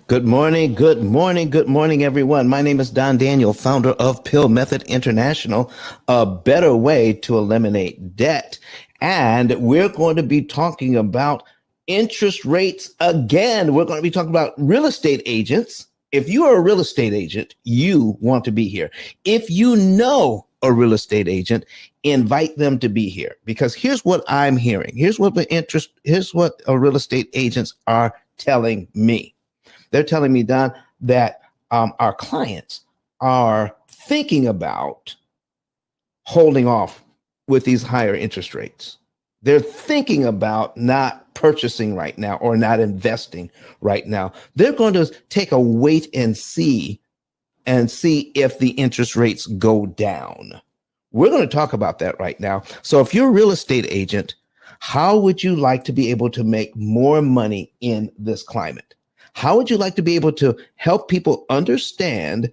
Good morning, good morning, good morning, everyone. My name is Don Daniel, founder of Pill Method International, a better way to eliminate debt. And we're going to be talking about interest rates again. We're going to be talking about real estate agents. If you are a real estate agent, you want to be here. If you know a real estate agent, invite them to be here, because here's what I'm hearing. Here's what real estate agents are telling me. They're telling me, Don, that our clients are thinking about holding off with these higher interest rates. They're thinking about not purchasing right now or not investing right now. They're going to take a wait and see if the interest rates go down. We're going to talk about that right now. So if you're a real estate agent, how would you like to be able to make more money in this climate? How would you like to be able to help people understand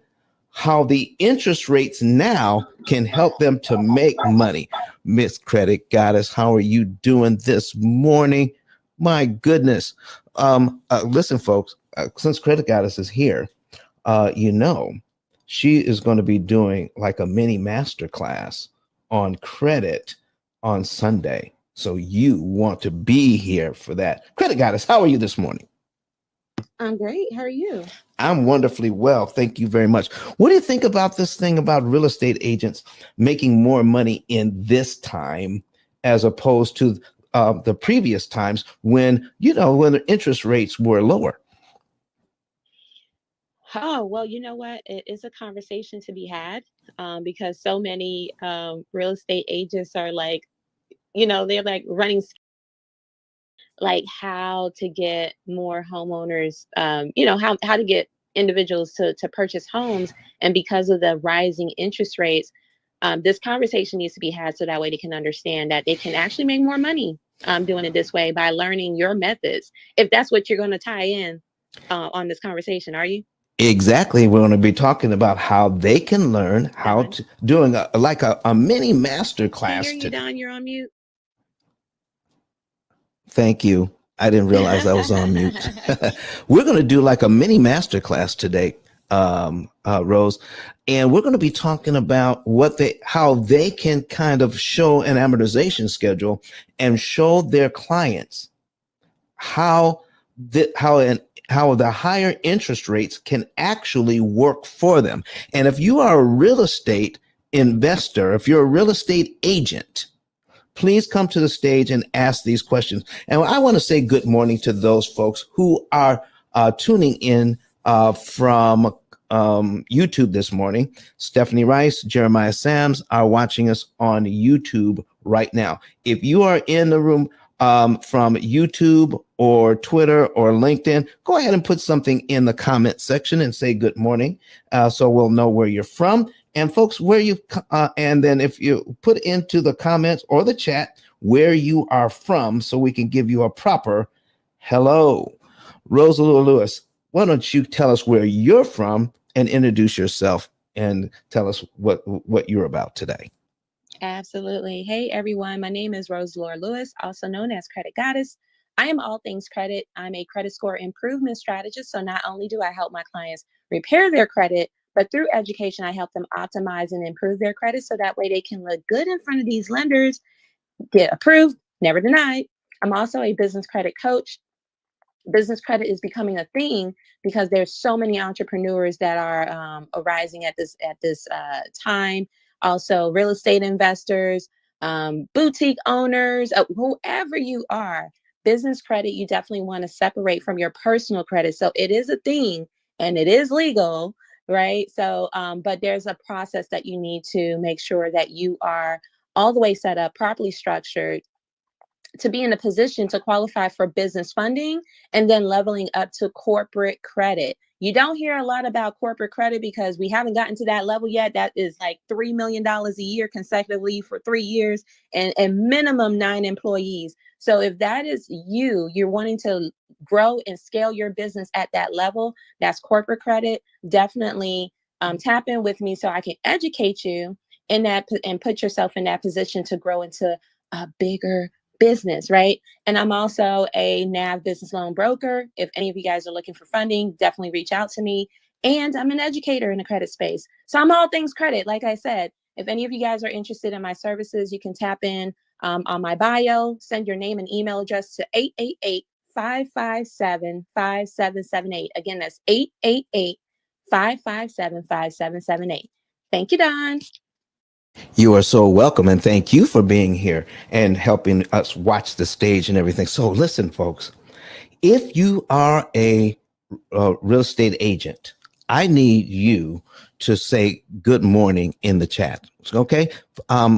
how the interest rates now can help them to make money? Miss Credit Goddess, how are you doing this morning? My goodness. Listen, folks, since Credit Goddess is here, she is going to be doing like a mini master class on credit on Sunday. So you want to be here for that. Credit Goddess, how are you this morning? I'm great. How are you? I'm wonderfully well. Thank you very much. What do you think about this thing about real estate agents making more money in this time as opposed to the previous times when the interest rates were lower? Oh, well, you know what? It is a conversation to be had because so many real estate agents are like, they're like running like how to get more homeowners, how to get individuals to purchase homes. And because of the rising interest rates, this conversation needs to be had so that way they can understand that they can actually make more money doing it this way by learning your methods. If that's what you're going to tie in on this conversation, are you? Exactly. We're going to be talking about how they can learn how to doing a mini master class. Can hear you, Don. You're on mute. Thank you. I didn't realize I was on mute. We're going to do like a mini master class today, Rose, and we're going to be talking about how they can kind of show an amortization schedule and show their clients how the higher interest rates can actually work for them. And if you are a real estate investor, if you're a real estate agent, please come to the stage and ask these questions. And I want to say good morning to those folks who are tuning in from YouTube this morning. Stephanie Rice, Jeremiah Sams are watching us on YouTube right now. If you are in the room from YouTube or Twitter or LinkedIn, go ahead and put something in the comment section and say good morning, so we'll know where you're from. And folks, and then if you put into the comments or the chat where you are from, so we can give you a proper hello. Rosalie Lewis, why don't you tell us where you're from and introduce yourself and tell us what you're about today. Absolutely. Hey, everyone. My name is Rosalie Lewis, also known as Credit Goddess. I am all things credit. I'm a credit score improvement strategist. So not only do I help my clients repair their credit, but through education, I help them optimize and improve their credit so that way they can look good in front of these lenders, get approved, never denied. I'm also a business credit coach. Business credit is becoming a thing because there's so many entrepreneurs that are arising at this time. Also, real estate investors, boutique owners, whoever you are, business credit, you definitely want to separate from your personal credit. So it is a thing and it is legal, right? So, but there's a process that you need to make sure that you are all the way set up, properly structured, to be in a position to qualify for business funding and then leveling up to corporate credit. You don't hear a lot about corporate credit because we haven't gotten to that level yet. That is like $3 million a year consecutively for 3 years and minimum 9 employees. So if that is you're wanting to grow and scale your business at that level, that's corporate credit. Definitely tap in with me so I can educate you in that and put yourself in that position to grow into a bigger, business, right? And I'm also a NAV business loan broker. If any of you guys are looking for funding, definitely reach out to me. And I'm an educator in the credit space. So I'm all things credit. Like I said, if any of you guys are interested in my services, you can tap in on my bio, send your name and email address to 888-557-5778. Again, that's 888-557-5778. Thank you, Don. You are so welcome, and thank you for being here and helping us watch the stage and everything. So listen, folks, if you are a real estate agent, I need you to say good morning in the chat. Okay.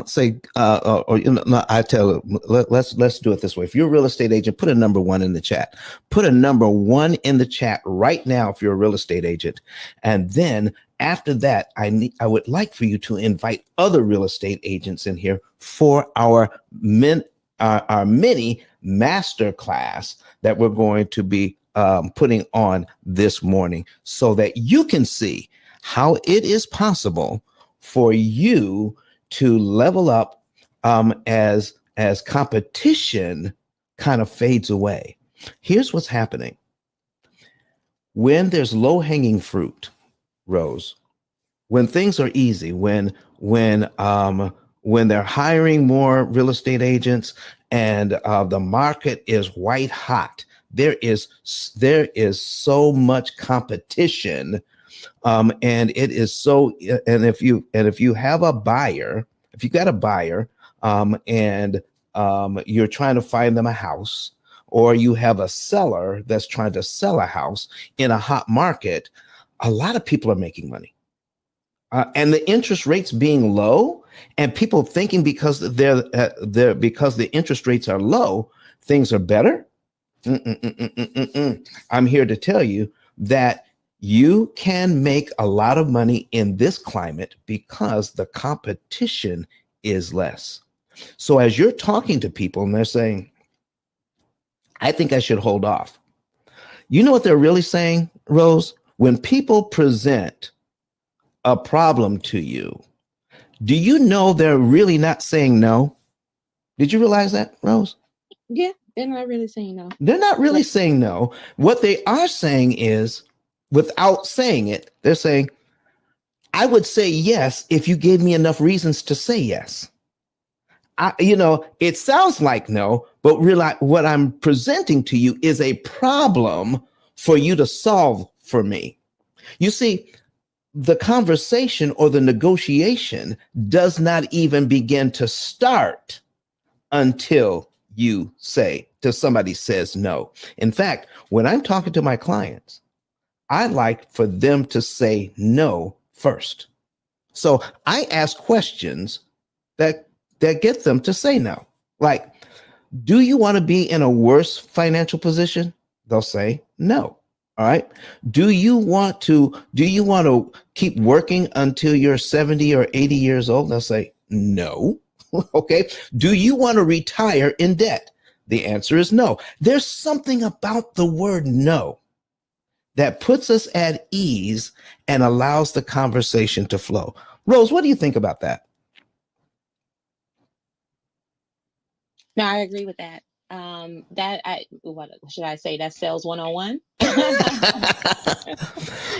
Say, or you know, no, I tell let's do it this way. If you're a real estate agent, put a number 1 in the chat. Put a number 1 in the chat right now if you're a real estate agent. And then after that, I would like for you to invite other real estate agents in here for our mini master class that we're going to be putting on this morning, so that you can see how it is possible for you to level up as competition kind of fades away. Here's what's happening. When there's low-hanging fruit, Rose, when things are easy, when they're hiring more real estate agents and the market is white hot, there is so much competition, and it is so. And if you have a buyer, if you got a buyer, and you're trying to find them a house, or you have a seller that's trying to sell a house in a hot market, a lot of people are making money. And the interest rates being low, and people thinking because because the interest rates are low, things are better. I'm here to tell you that you can make a lot of money in this climate because the competition is less. So as you're talking to people and they're saying, I think I should hold off. You know what they're really saying, Rose? When people present a problem to you, do you know they're really not saying no? Did you realize that, Rose? Yeah, they're not really saying no. They're not really saying no. What they are saying is, without saying it, they're saying, I would say yes if you gave me enough reasons to say yes. It sounds like no, but realize what I'm presenting to you is a problem for you to solve for me. You see, the conversation or the negotiation does not even begin to start until somebody says no. In fact, when I'm talking to my clients, I like for them to say no first. So I ask questions that get them to say no. Like, do you want to be in a worse financial position? They'll say no. All right. Do you want to keep working until you're 70 or 80 years old? They'll say no. Okay. Do you want to retire in debt? The answer is no. There's something about the word no that puts us at ease and allows the conversation to flow. Rose, what do you think about that? No, I agree with that. What should I say? That's sales 101.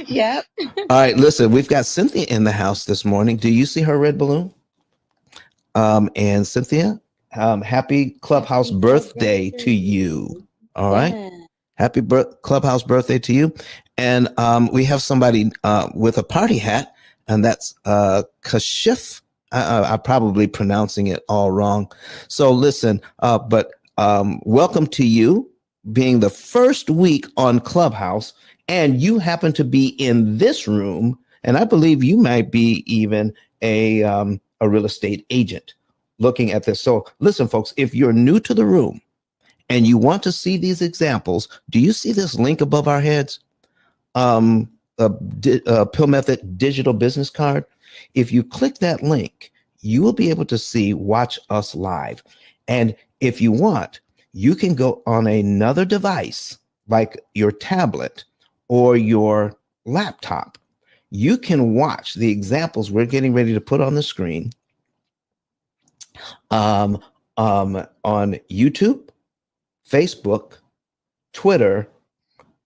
Yep. All right, listen, we've got Cynthia in the house this morning. Do you see her red balloon? And Cynthia, happy Clubhouse birthday to you. All right. Yeah. Happy Clubhouse birthday to you. And we have somebody with a party hat, and that's Kashif. I'm probably pronouncing it all wrong. So listen, but welcome to you, being the first week on Clubhouse, and you happen to be in this room, and I believe you might be even a real estate agent looking at this. So listen, folks, if you're new to the room and you want to see these examples, do you see this link above our heads? P.I.L.L Method digital business card. If you click that link, you will be able to see Watch Us Live. And if you want, you can go on another device like your tablet or your laptop. You can watch the examples we're getting ready to put on the screen on YouTube, Facebook, Twitter,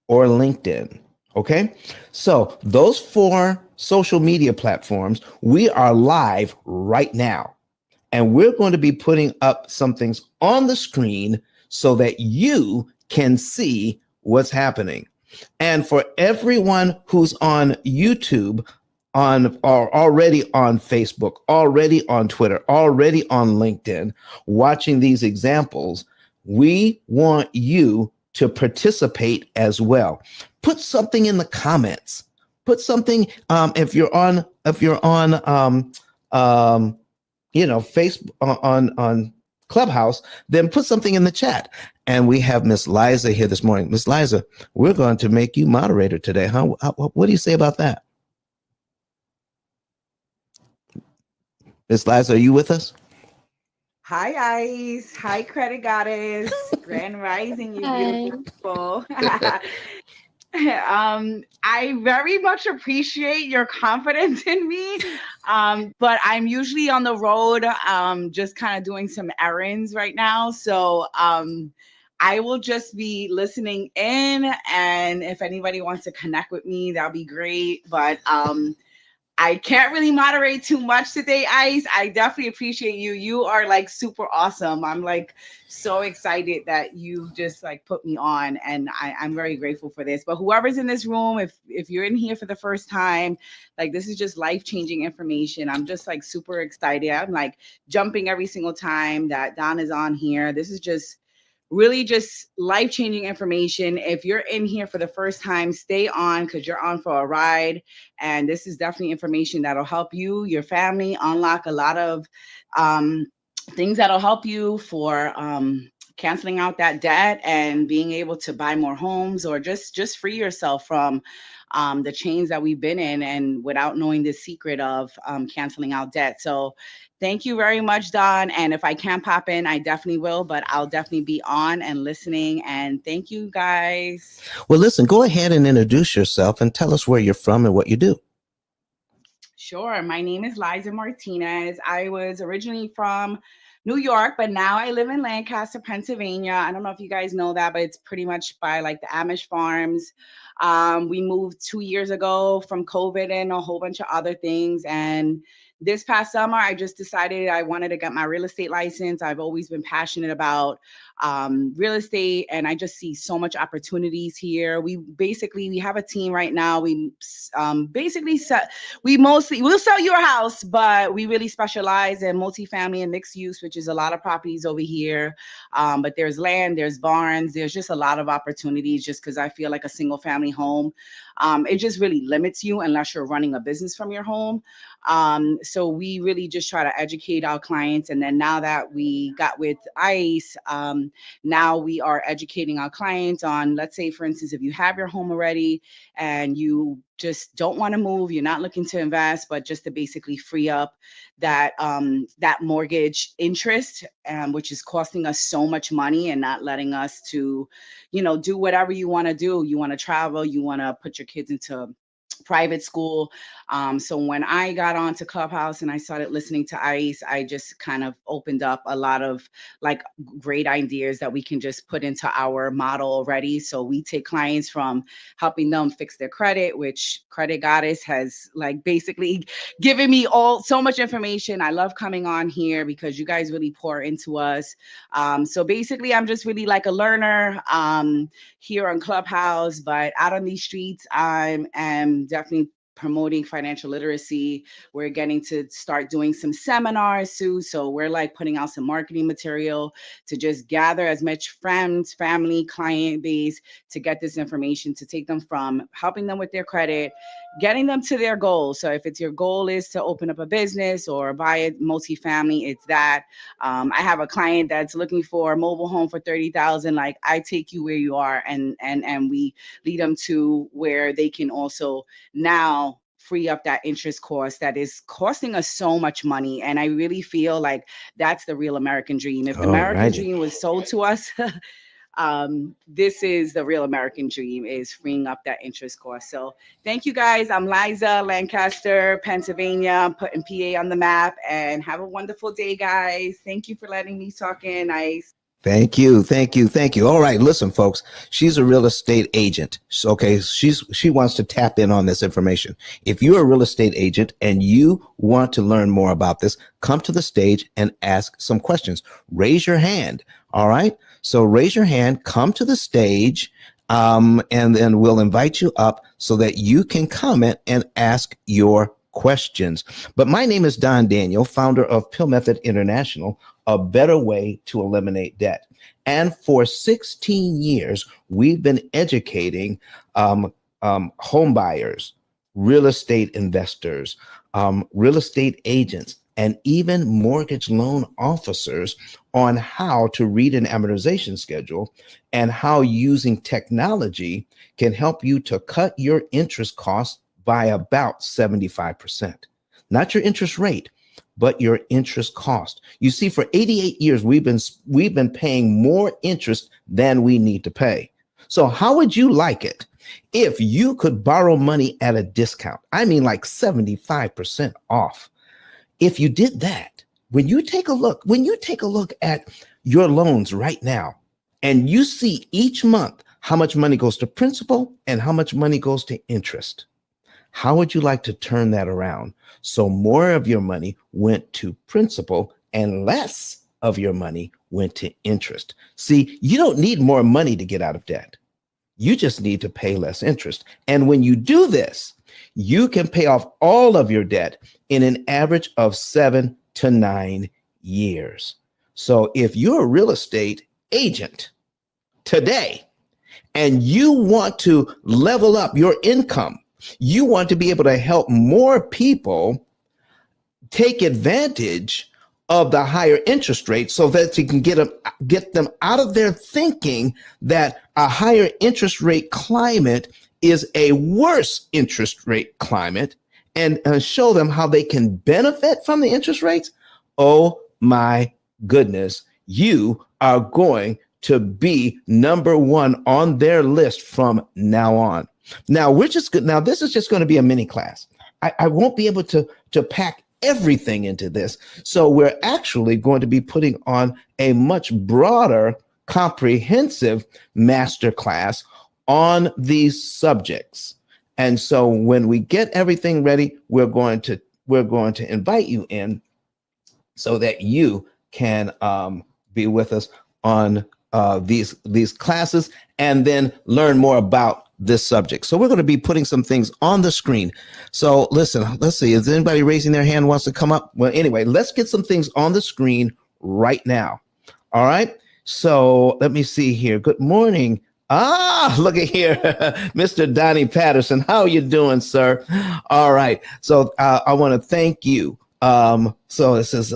or LinkedIn. Okay. So those four social media platforms, we are live right now. And we're going to be putting up some things on the screen so that you can see what's happening. And for everyone who's on YouTube, on or already on Facebook, already on Twitter, already on LinkedIn, watching these examples, we want you to participate as well. Put something in the comments. Put something if you're on Facebook on Clubhouse, then put something in the chat. And we have Miss Liza here this morning. Miss Liza, we're going to make you moderator today, huh? What do you say about that? Miss Liza, are you with us? Hi, Ice. Hi, Credit Goddess. Grand Rising, you Hi. beautiful people. I very much appreciate your confidence in me, but I'm usually on the road, just kind of doing some errands right now. So I will just be listening in, and if anybody wants to connect with me, that'll be great. But I can't really moderate too much today, Ice. I definitely appreciate you. You are like super awesome. I'm like so excited that you just like put me on, and I'm very grateful for this. But whoever's in this room, if you're in here for the first time, like this is just life-changing information. I'm just like super excited. I'm like jumping every single time that Don is on here. This is just really just life-changing information. If you're in here for the first time, stay on because you're on for a ride. And this is definitely information that'll help you, your family, unlock a lot of things that'll help you for canceling out that debt and being able to buy more homes, or just free yourself from the chains that we've been in, and without knowing the secret of canceling out debt. So thank you very much, Don. And if I can pop in, I definitely will, but I'll definitely be on and listening. And thank you, guys. Well, listen, go ahead and introduce yourself and tell us where you're from and what you do. Sure. My name is Liza Martinez. I was originally from New York, but now I live in Lancaster, Pennsylvania. I don't know if you guys know that, but it's pretty much by like the Amish farms. We moved 2 years ago from COVID and a whole bunch of other things. And this past summer, I just decided I wanted to get my real estate license. I've always been passionate about real estate, and I just see so much opportunities here. We have a team right now. Basically set we'll sell your house, but we really specialize in multifamily and mixed use, which is a lot of properties over here. But there's land, there's barns, there's just a lot of opportunities, just because I feel like a single family home, it just really limits you unless you're running a business from your home. So we really just try to educate our clients. And then now that we got with ICE, now we are educating our clients on, let's say, for instance, if you have your home already and you just don't want to move, you're not looking to invest, but just to basically free up that mortgage interest, which is costing us so much money and not letting us to, do whatever you want to do. You want to travel, you want to put your kids into private school. So when I got onto Clubhouse and I started listening to ICE, I just kind of opened up a lot of like great ideas that we can just put into our model already. So we take clients from helping them fix their credit, which Credit Goddess has like basically given me so much information. I love coming on here because you guys really pour into us. So basically I'm just really like a learner here on Clubhouse, but out on these streets, I am definitely promoting financial literacy. We're getting to start doing some seminars too. So we're like putting out some marketing material to just gather as much friends, family, client base to get this information, to take them from helping them with their credit, getting them to their goals. So if it's your goal is to open up a business or buy a multifamily, it's that. I have a client that's looking for a mobile home for 30,000. Like I take you where you are, and we lead them to where they can also now free up that interest cost that is costing us so much money. And I really feel like that's the real American dream. If the All American righty. dream was sold to us This is the real American dream, is freeing up that interest cost. So thank you guys. I'm Liza, Lancaster, Pennsylvania. I'm putting PA on the map, and have a wonderful day, guys. Thank you for letting me talk in. Nice. Thank you, thank you, thank you. All right, listen, folks. She's a real estate agent. So, okay, she wants to tap in on this information. If you're a real estate agent and you want to learn more about this, come to the stage and ask some questions. Raise your hand. All right. So raise your hand. Come to the stage, and then we'll invite you up so that you can comment and ask your questions. But my name is Don Daniel, founder of P.I.L.L Method International, a better way to eliminate debt. And for 16 years, we've been educating home buyers, real estate investors, real estate agents, and even mortgage loan officers on how to read an amortization schedule and how using technology can help you to cut your interest costs by about 75%. Not your interest rate, but your interest cost. You see, for 88 years, we've been paying more interest than we need to pay. So how would you like it if you could borrow money at a discount? I mean, like 75% off. If you did that, when you take a look at your loans right now, and you see each month how much money goes to principal and how much money goes to interest, how would you like to turn that around so more of your money went to principal and less of your money went to interest? See, you don't need more money to get out of debt. You just need to pay less interest. And when you do this, you can pay off all of your debt in an average of 7 to 9 years. So if you're a real estate agent today and you want to level up your income, you want to be able to help more people take advantage of the higher interest rate so that you can get them out of their thinking that a higher interest rate climate is a worse interest rate climate, and show them how they can benefit from the interest rates. Oh my goodness, you are going to be number one on their list from now on. Now this is just going to be a mini class. I won't be able to pack everything into this. So we're actually going to be putting on a much broader, comprehensive master class on these subjects. And so when we get everything ready, we're going to invite you in so that you can be with us on these classes and then learn more about this subject. So we're going to be putting some things on the screen. So listen, let's see, is anybody raising their hand wants to come up? Well, anyway, let's get some things on the screen right now. All right. So let me see here. Good morning. Look at here, Mr. Donnie Patterson. How are you doing, sir? All right. So I want to thank you. So it says,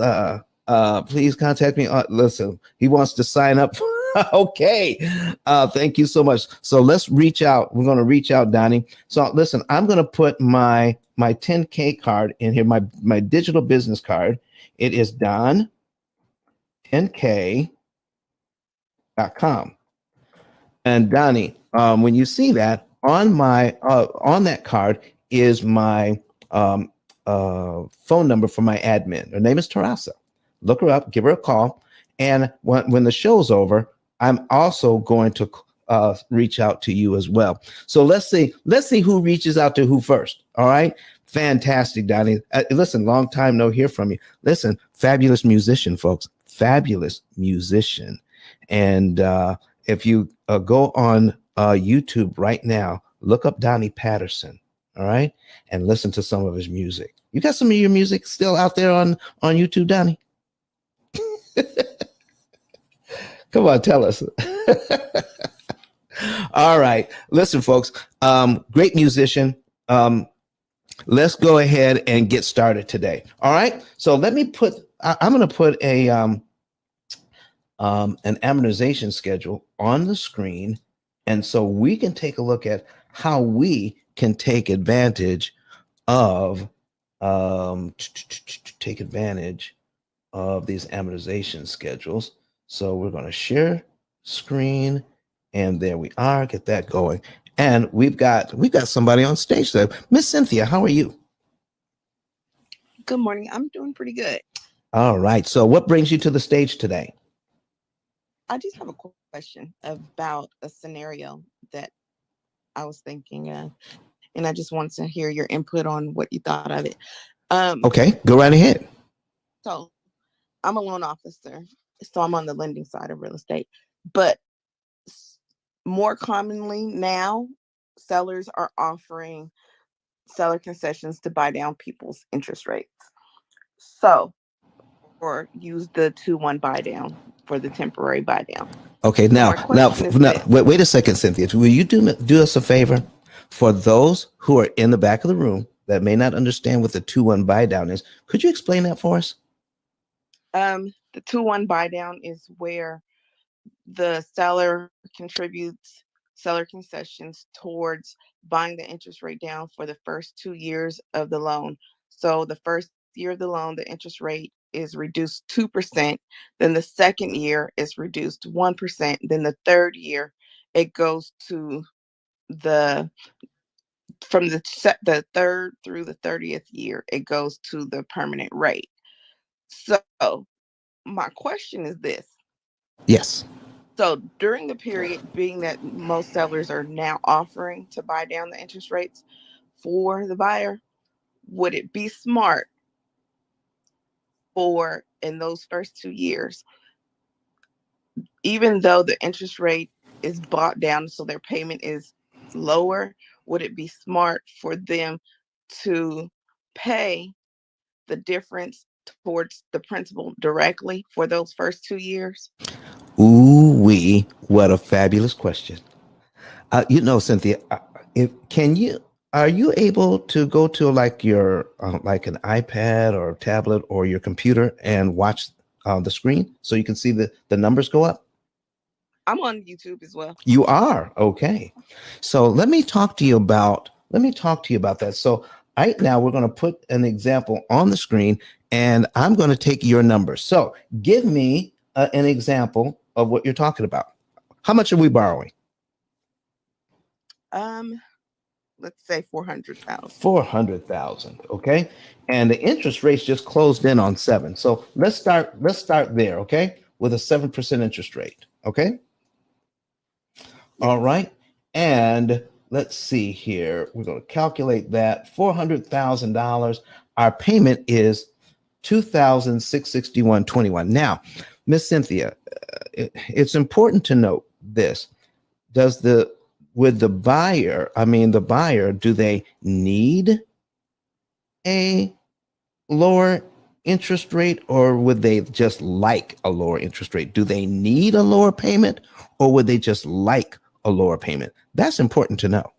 please contact me. Listen, he wants to sign up. Okay. Thank you so much. So let's reach out. We're going to reach out, Donnie. So listen, I'm going to put my 10K card in here, my digital business card. It is don10k.com. And Donnie, when you see that on that card is my phone number for my admin. Her name is Teresa. Look her up, give her a call, and when the show's over, I'm also going to reach out to you as well. So let's see who reaches out to who first. All right, fantastic, Donnie. Listen, long time no hear from you. Listen, fabulous musician, folks, fabulous musician, and if you go on YouTube right now, look up Donnie Patterson, all right, and listen to some of his music. You got some of your music still out there on YouTube, Donnie? Come on, tell us. All right, listen, folks, great musician. Let's go ahead and get started today. All right, so let me I'm going to put an amortization schedule on the screen, and so we can take a look at how we can take advantage of these amortization schedules. So we're going to share screen. And there we are. Get that going. And we've got somebody on stage there. Miss Cynthia, how are you? Good morning. I'm doing pretty good. All right. So what brings you to the stage today? I just have a question about a scenario that I was thinking of, and I just wanted to hear your input on what you thought of it. Okay, go right ahead. So I'm a loan officer, so I'm on the lending side of real estate, but more commonly now, sellers are offering seller concessions to buy down people's interest rates. So, or use the 2-1 buy down for the temporary buy down. Okay, So now, my question is this. wait a second, Cynthia. Will you do us a favor? For those who are in the back of the room that may not understand what the 2-1 buy down is, could you explain that for us? The 2-1 buy down is where the seller contributes seller concessions towards buying the interest rate down for the first 2 years of the loan. So the first year of the loan, the interest rate is reduced 2%. Then the second year is reduced 1%. Then the third year, it goes to the from the third through the 30th year, it goes to the permanent rate. So my question is this. Yes. So during the period, being that most sellers are now offering to buy down the interest rates for the buyer, would it be smart for in those first 2 years, even though the interest rate is bought down so their payment is lower, would it be smart for them to pay the difference towards the principal directly for those first 2 years? Ooh wee, what a fabulous question. Cynthia, are you able to go to like your like an iPad or tablet or your computer and watch the screen so you can see the numbers go up? I'm on YouTube as well. You are okay. So let me talk to you about that. So right now we're going to put an example on the screen, and I'm going to take your numbers. So give me an example of what you're talking about. How much are we borrowing? Let's say 400,000. 400,000. Okay. And the interest rates just closed in on 7. So let's start there. Okay. With a 7% interest rate. Okay. All right. And let's see here. We're going to calculate that $400,000. Our payment is $2,661.21. Now, Miss Cynthia, it's important to note this. Does the with the buyer, do they need a lower interest rate, or would they just like a lower interest rate? Do they need a lower payment, or would they just like a lower payment? That's important to know.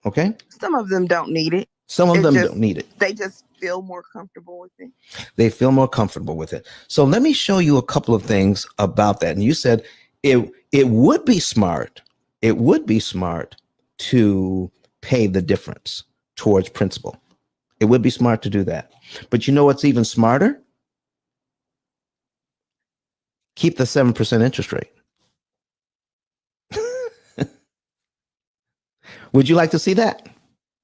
Okay. Some of them don't need it. Some of them don't need it. They just feel more comfortable with it. They feel more comfortable with it. So let me show you a couple of things about that. And you said it would be smart. It would be smart to pay the difference towards principal. It would be smart to do that. But you know what's even smarter? Keep the 7% interest rate. Would you like to see that?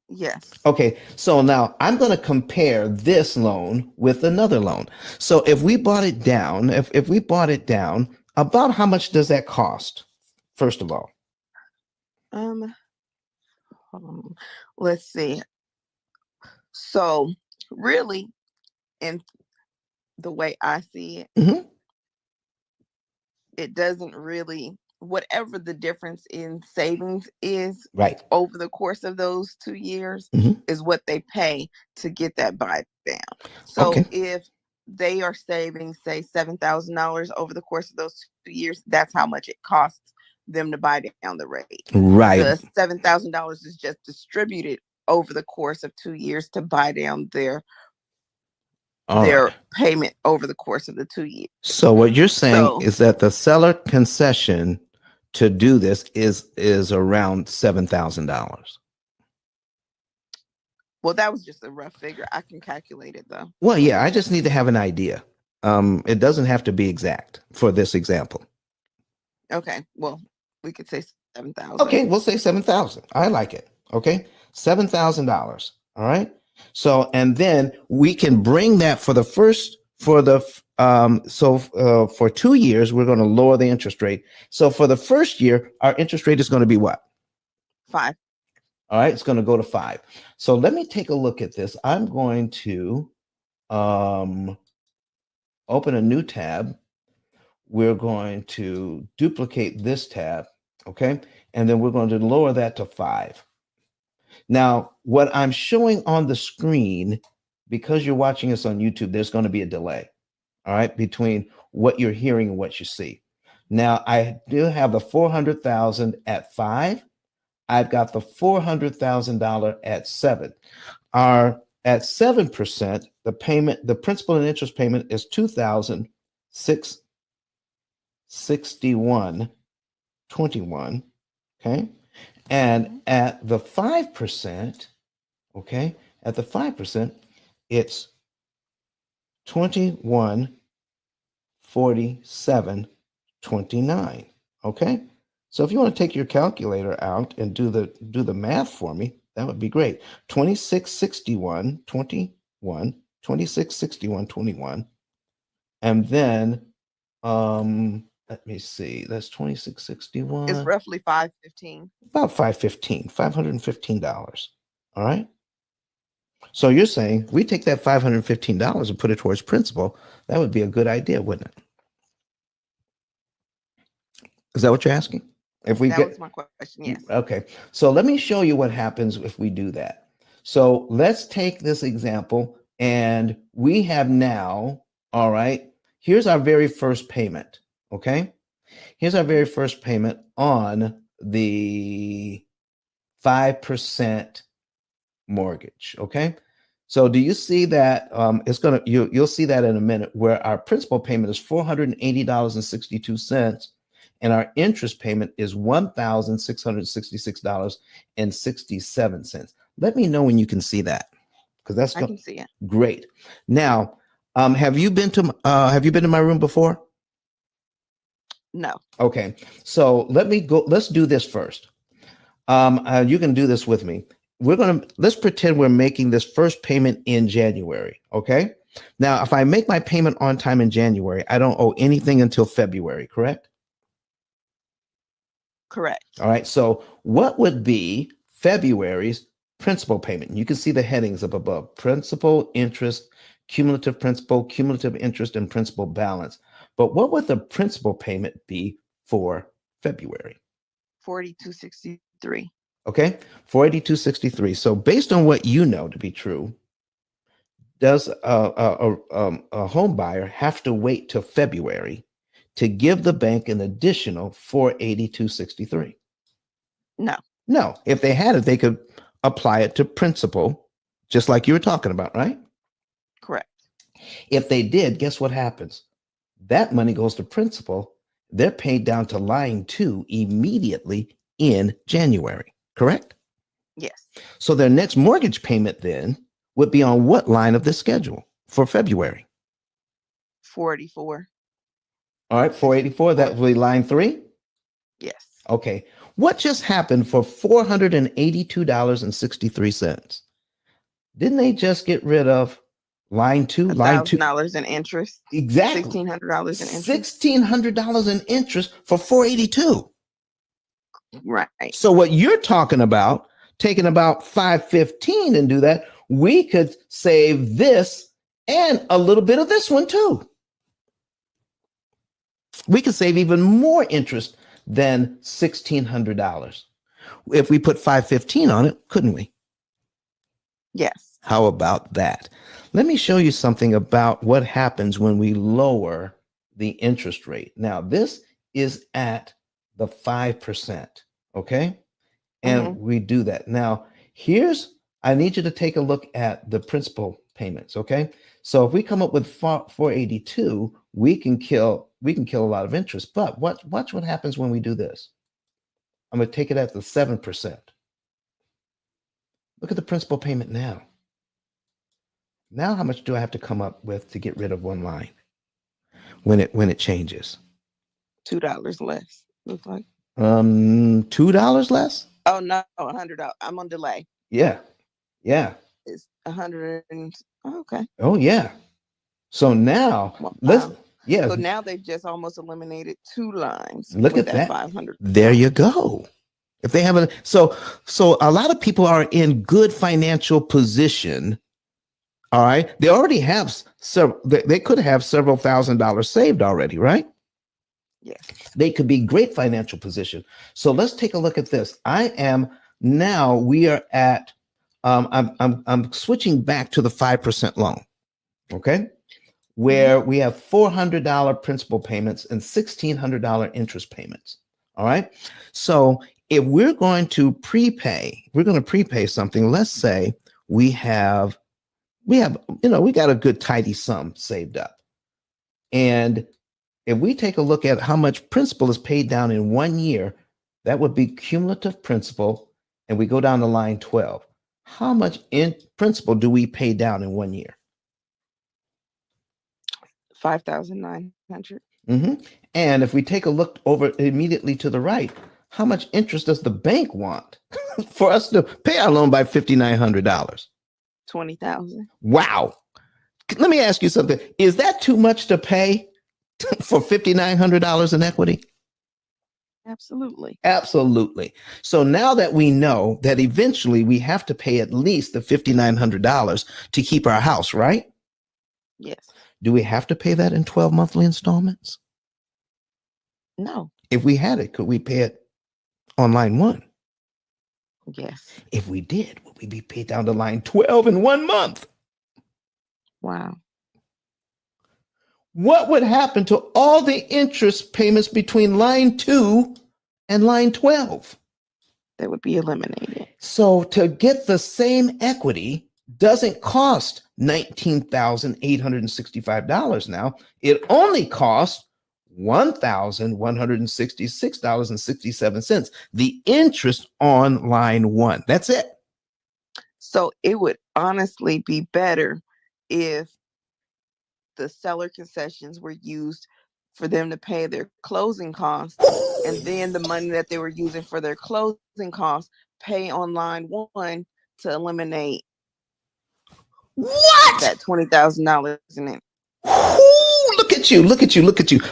Yes. Okay, so now I'm going to compare this loan with another loan. So if we bought it down, about how much does that cost? First of all, Hold on. Let's see. So really, in the way I see it, it doesn't really, whatever the difference in savings is right, over the course of those 2 years is what they pay to get that buy down. So okay, if they are saving, say, $7,000 over the course of those 2 years, that's how much it costs them to buy down the rate. right. The $7,000 is just distributed over the course of 2 years to buy down their Right. payment over the course of the 2 years. So what you're saying is that the seller concession to do this is around $7,000. Well, that was just a rough figure. I can calculate it though. Well, yeah, I just need to have an idea. It doesn't have to be exact for this example. Okay. Well, we could say 7,000. Okay, we'll say 7,000. I like it. Okay, $7,000. All right. So, and then we can bring that for the first for the for 2 years we're going to lower the interest rate. So for the first year, our interest rate is going to be what? 5. All right, it's going to go to 5. So let me take a look at this. I'm going to open a new tab. We're going to duplicate this tab, okay? And then we're going to lower that to 5. Now, what I'm showing on the screen, because you're watching us on YouTube, there's going to be a delay, all right, between what you're hearing and what you see. Now, I do have the 400,000 at 5. I've got the $400,000 at 7. Our at 7%, the payment, the principal and interest payment is $2,661.21. Okay. And at the 5%, okay, at the 5%, it's 2147.29. Okay. So if you want to take your calculator out and do the math for me, that would be great. 2661.21, and then let me see, that's 2661. It's roughly 515. About $515. All right. So you're saying we take that $515 and put it towards principal. That would be a good idea, wouldn't it? Is that what you're asking? If we That was my question. Yes. Okay. So let me show you what happens if we do that. So let's take this example, and we have now, all right, here's our very first payment. Okay. Here's our very first payment on the 5% mortgage. Okay. So do you see that it's gonna you'll see that in a minute, where our principal payment is $480.62, and our interest payment is $1,666.67. Let me know when you can see that, because that's I can see it. great. Now, have you been to my room before? No. Okay, so let's do this first. You can do this with me. Let's pretend we're making this first payment in January. Okay. Now, if I make my payment on time in January, I don't owe anything until February, correct? Correct. All right. So what would be February's principal payment? You can see the headings up above: principal, interest, cumulative interest, and principal balance. But what would the principal payment be for February? $42.63. Okay, $482.63. So based on what you know to be true, does a home buyer have to wait till February to give the bank an additional $482.63? No. No. If they had it, they could apply it to principal, just like you were talking about, right? Correct. If they did, guess what happens? That money goes to principal. They're paid down to line 2 immediately in January. Correct? Yes. So their next mortgage payment then would be on what line of the schedule for February? 484. All right, 484. That would be line 3? Yes. Okay. What just happened for $482.63? Didn't they just get rid of line 2? Line 2. $1,000 in interest. Exactly. $1,600 in interest. $1,600 in interest for 482. Right. So what you're talking about, taking about 515 and do that, we could save this and a little bit of this one too. We could save even more interest than $1,600 if we put 515 on it, couldn't we? Yes. How about that? Let me show you something about what happens when we lower the interest rate. Now, this is at the 5%, okay? And we do that. Now, I need you to take a look at the principal payments, okay? So if we come up with 482, we can kill a lot of interest. But watch what happens when we do this. I'm going to take it at the 7%. Look at the principal payment now. Now, how much do I have to come up with to get rid of one line when it changes? $2 less. Looks like. $2 less. Oh no, $100. I'm on delay. Yeah. It's 100 and okay. Oh yeah. So now Wow. yeah. So now they've just almost eliminated 2 lines. Look with at that. 500. There you go. If they haven't, so a lot of people are in good financial position. All right, they already have several. They could have several $1,000s saved already, right? Yes. They could be great financial position. So let's take a look at this. We are at. I'm switching back to the 5% loan. Okay, where we have $400 principal payments and $1,600 interest payments. All right. So if we're going to prepay something. Let's say we got a good tidy sum saved up. And if we take a look at how much principal is paid down in 1 year, that would be cumulative principal. And we go down to line 12. How much in principal do we pay down in 1 year? 5,900. And if we take a look over immediately to the right, how much interest does the bank want for us to pay our loan by $5,900? 20,000. Wow. Let me ask you something. Is that too much to pay for $5,900 in equity? Absolutely. Absolutely. So now that we know that eventually we have to pay at least the $5,900 to keep our house, right? Yes. Do we have to pay that in 12 monthly installments? No. If we had it, could we pay it on line 1? Yes. If we did, would we be paid down to line 12 in 1 month? Wow. What would happen to all the interest payments between line 2 and line 12? They would be eliminated. So to get the same equity doesn't cost $19,865 now. It only costs $1,166.67. The interest on line 1. That's it. So it would honestly be better if the seller concessions were used for them to pay their closing costs, and then the money that they were using for their closing costs pay on line 1 to eliminate what that $20,000 in it. Ooh, look at you.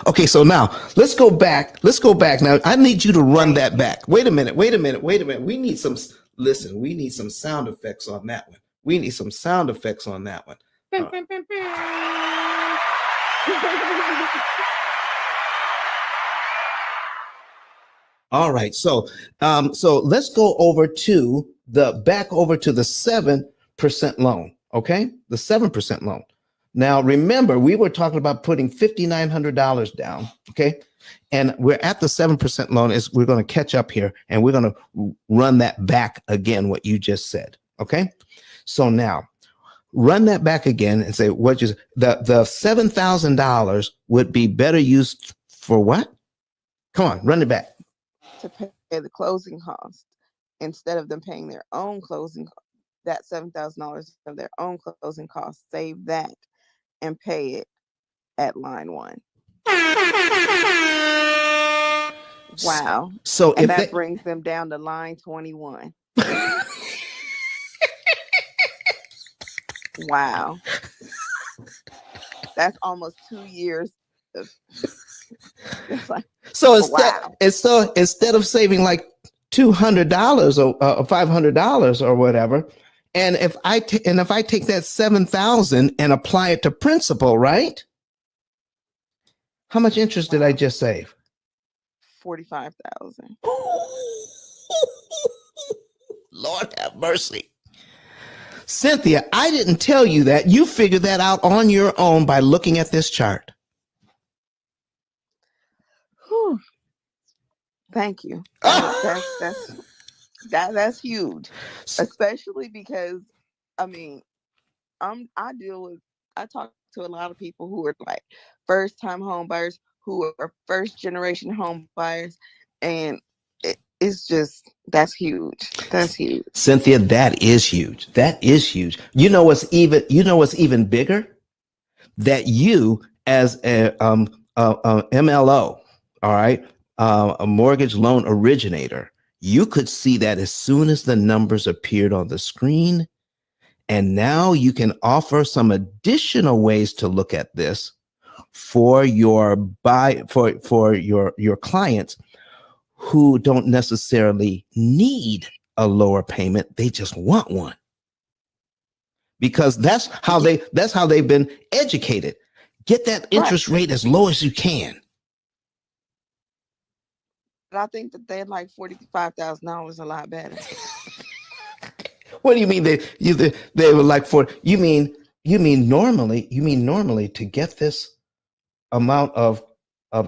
Okay, so now let's go back. Now I need you to run that back. Wait a minute. We need some sound effects on that one. All right. So let's go over to the 7% loan. Okay. The 7% loan. Now, remember, we were talking about putting $5,900 down. Okay. And we're at the 7% loan. We're going to catch up here and we're going to run that back again, what you just said. Okay. So now run that back again and say, the $7,000 would be better used for what? Come on, run it back. To pay the closing cost instead of them paying their own closing. That $7,000 of their own closing costs, save that and pay it at line 1. Wow. So and that brings them down to line 21. Wow. That's almost 2 years. Instead of saving like $200 or $500 or whatever, and if I take that $7,000 and apply it to principal, right? How much interest did I just save? $45,000. Lord have mercy. Cynthia, I didn't tell you that. You figured that out on your own by looking at this chart. Whew. Thank you. That's huge, especially because I talk to a lot of people who are like first-time home buyers, who are first-generation home buyers, and it's just that's huge. Cynthia, that is huge. You know what's even bigger? That you as a MLO, all right, a mortgage loan originator, you could see that as soon as the numbers appeared on the screen. And now you can offer some additional ways to look at this for your your clients who don't necessarily need a lower payment. They just want one. Because that's how they've been educated. Get that interest rate as low as you can. But I think that they like $45,000 a lot better. What do you mean they were like for you mean normally to get this amount of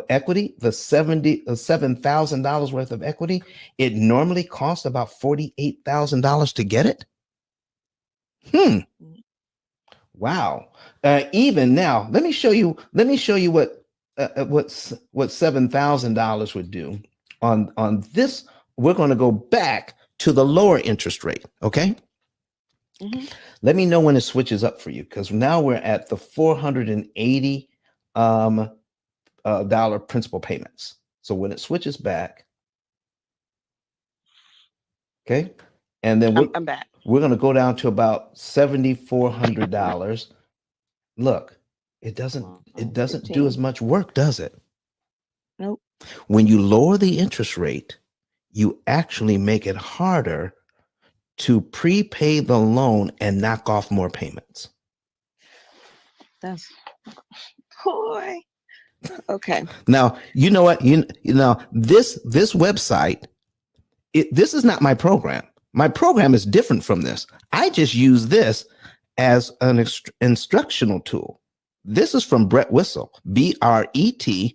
equity, the $7,000 worth of equity, it normally costs about $48,000 to get it? Wow. Even now, let me show you what $7,000 would do on this. We're going to go back to the lower interest rate. Okay. Mm-hmm. Let me know when it switches up for you, because now we're at the $480 dollar principal payments. So when it switches back, okay, and then I'm back. We're going to go down to about $7,400. Look, it doesn't do as much work, does it? Nope. When you lower the interest rate, you actually make it harder to prepay the loan and knock off more payments. That's boy. Okay. Now, you know what? You know, this website, this is not my program. My program is different from this. I just use this as an instructional tool. This is from Brett Whistle, BRETWHISSEL.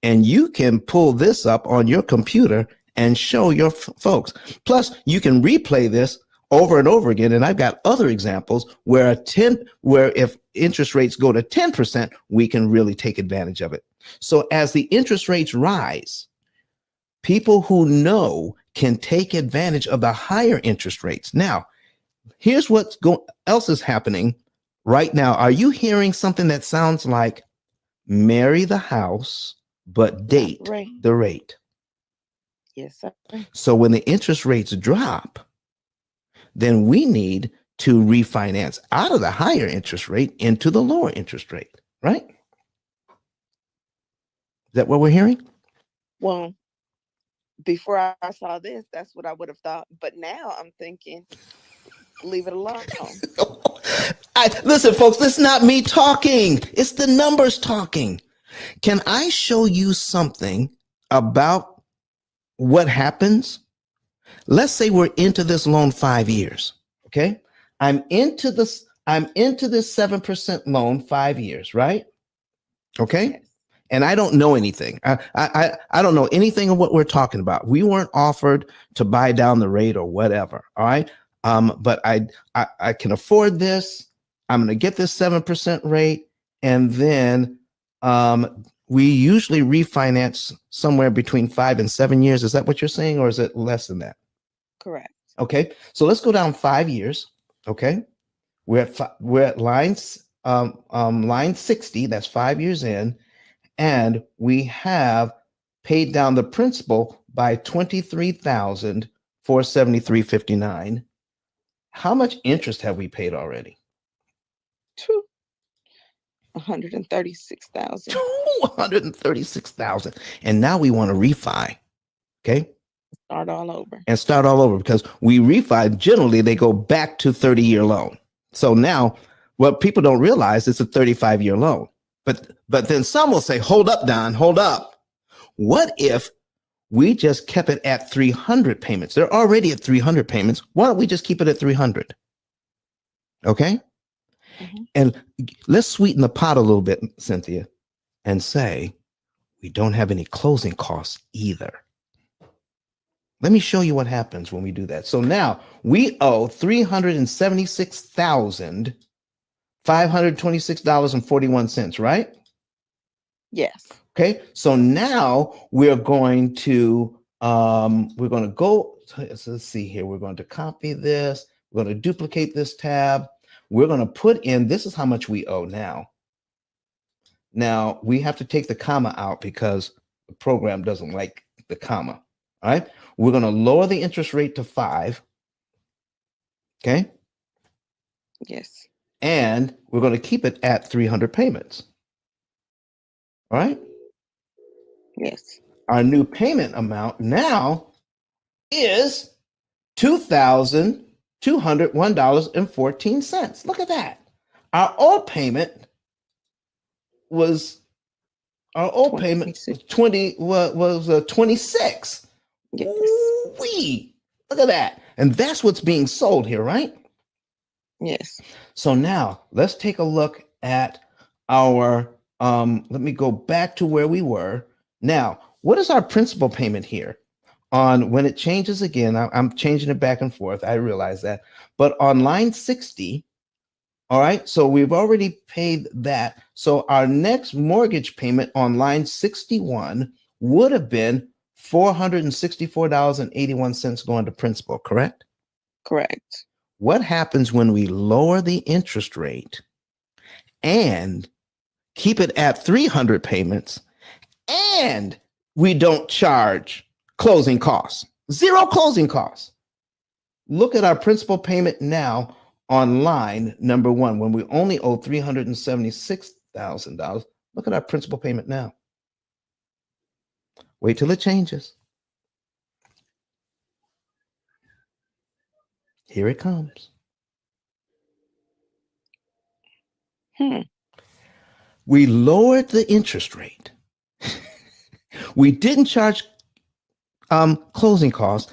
And you can pull this up on your computer and show your folks. Plus, you can replay this over and over again. And I've got other examples where if interest rates go to 10%, we can really take advantage of it. So as the interest rates rise, people who know can take advantage of the higher interest rates. Now, here's what else is happening right now. Are you hearing something that sounds like marry the house, but date the rate? Yes, sir. So when the interest rates drop, then we need to refinance out of the higher interest rate into the lower interest rate, right? Is that what we're hearing? Well, before I saw this, that's what I would have thought. But now I'm thinking, leave it alone. Listen, folks, this is not me talking. It's the numbers talking. Can I show you something about what happens? Let's say we're into this loan 5 years. Okay. I'm into this 7% loan 5 years, right? Okay. Yes. And I don't know anything. I don't know anything of what we're talking about. We weren't offered to buy down the rate or whatever. All right. But I can afford this. I'm going to get this 7% rate. And then we usually refinance somewhere between 5 and 7 years. Is that what you're saying? Or is it less than that? Correct. Okay. So let's go down 5 years. Okay. We're at line 60. That's 5 years in. And we have paid down the principal by $23,473.59. How much interest have we paid already? $136,000. $136,000. And now we want to refi. Okay. Start all over. Because we refi, generally they go back to 30-year loan. So now what people don't realize is a 35-year loan. But then some will say, hold up, Don, hold up. What if we just kept it at 300 payments? They're already at 300 payments. Why don't we just keep it at 300? Okay. Mm-hmm. And let's sweeten the pot a little bit, Cynthia, and say we don't have any closing costs either. Let me show you what happens when we do that. So now we owe $376,526.41, right? Yes. Okay. So now we're going to go. So let's see here. We're going to copy this. We're going to duplicate this tab. We're going to put in, this is how much we owe now. Now we have to take the comma out because the program doesn't like the comma. All right. We're going to lower the interest rate to 5. Okay. Yes. And we're going to keep it at 300 payments. All right. Yes. Our new payment amount now is $2,201.14. Look at that. Our old payment was 26. 26. Yes. Ooh-wee. Look at that. And that's what's being sold here, right? Yes. So now let's take a look at our let me go back to where we were. Now, what is our principal payment here? On when it changes again, I'm changing it back and forth. I realize that. But on line 60, all right, so we've already paid that. So our next mortgage payment on line 61 would have been $464.81 going to principal, correct? Correct. What happens when we lower the interest rate and keep it at 300 payments and we don't charge closing costs? Zero closing costs. Look at our principal payment now on line number 1 when we only owe $376,000. Look at our principal payment now. Wait till it changes. Here it comes. We lowered the interest rate. We didn't charge closing costs,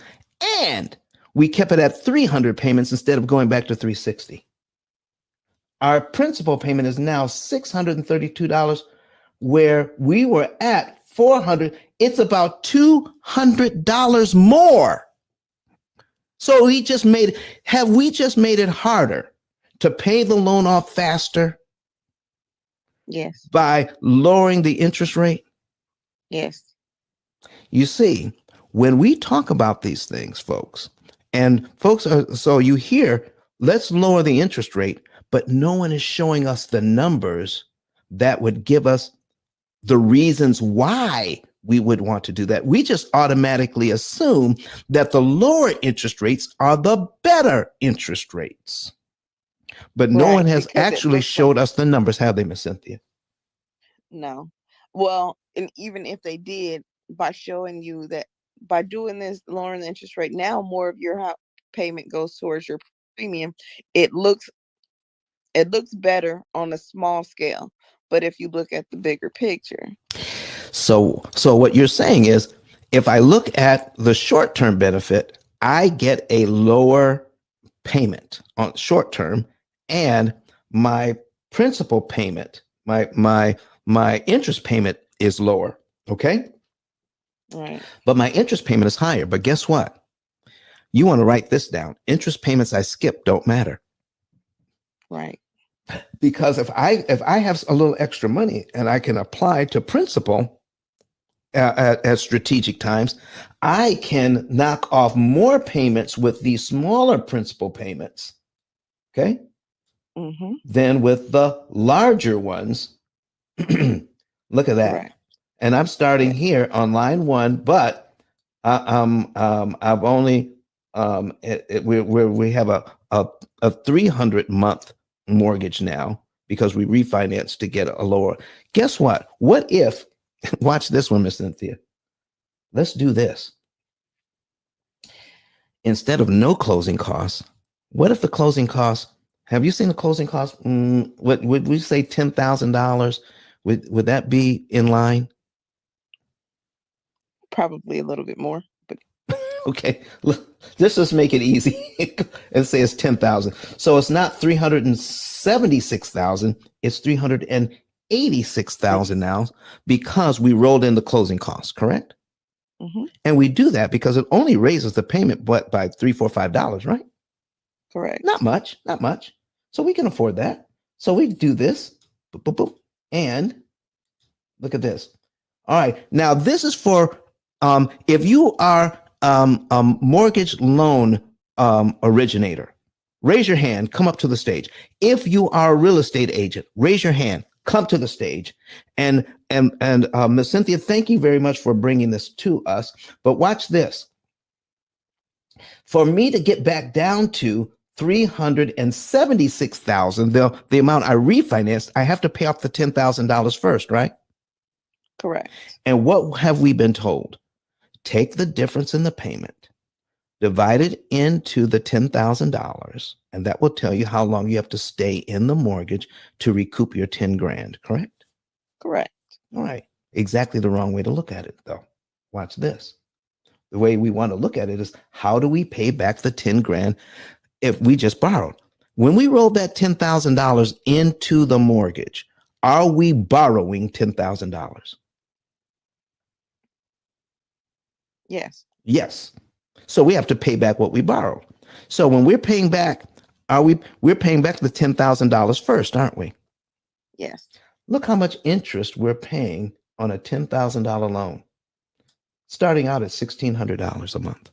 and we kept it at 300 payments instead of going back to 360. Our principal payment is now $632, where we were at 400. It's about $200 more. So have we just made it harder to pay the loan off faster? Yes. By lowering the interest rate? Yes. You see, when we talk about these things, folks, so you hear, let's lower the interest rate, but no one is showing us the numbers that would give us the reasons why we would want to do that. We just automatically assume that the lower interest rates are the better interest rates. But no one has actually showed us the numbers, have they, Miss Cynthia? No. Well, and even if they did, by showing you that by doing this, lowering the interest rate, now more of your payment goes towards your premium. It looks better on a small scale. But if you look at the bigger picture. So what you're saying is, if I look at the short-term benefit, I get a lower payment on short term, and my principal payment, my interest payment is lower. Okay. Right. But my interest payment is higher. But guess what? You want to write this down. Interest payments I skip don't matter. Right. Because if I have a little extra money and I can apply to principal at strategic times, I can knock off more payments with these smaller principal payments, okay, than with the larger ones. Look at that. Correct. And I'm starting here on line 1, but I've only we have a 300 month mortgage now because we refinanced to get a lower. Guess what? What if, watch this one, Miss Cynthia. Let's do this. Instead of no closing costs, what if the closing costs, have you seen the closing costs? Would we say $10,000? Would that be in line? Probably a little bit more. But okay, let's just make it easy and say it's 10,000. So it's not 376,000. It's 386,000 now because we rolled in the closing costs. Correct. And we do that because it only raises the payment by $3, $4, $5, right? Correct. Not much. So we can afford that. So we do this, boop, boop, boop, and look at this. All right. Now this is for if you are a mortgage loan originator, raise your hand, come up to the stage. If you are a real estate agent, raise your hand, come to the stage. And Miss Cynthia, thank you very much for bringing this to us. But watch this. For me to get back down to 376,000, the amount I refinanced, I have to pay off the $10,000 first, right? Correct. And what have we been told? Take the difference in the payment, divide it into the $10,000, and that will tell you how long you have to stay in the mortgage to recoup your 10 grand, correct? Correct. All right. Exactly the wrong way to look at it, though. Watch this. The way we want to look at it is, how do we pay back the 10 grand if we just borrowed? When we roll that $10,000 into the mortgage, are we borrowing $10,000? Yes. Yes. So we have to pay back what we borrowed. So when we're paying back, we're paying back the $10,000 first, aren't we? Yes. Look how much interest we're paying on a $10,000 loan, starting out at $1,600 a month.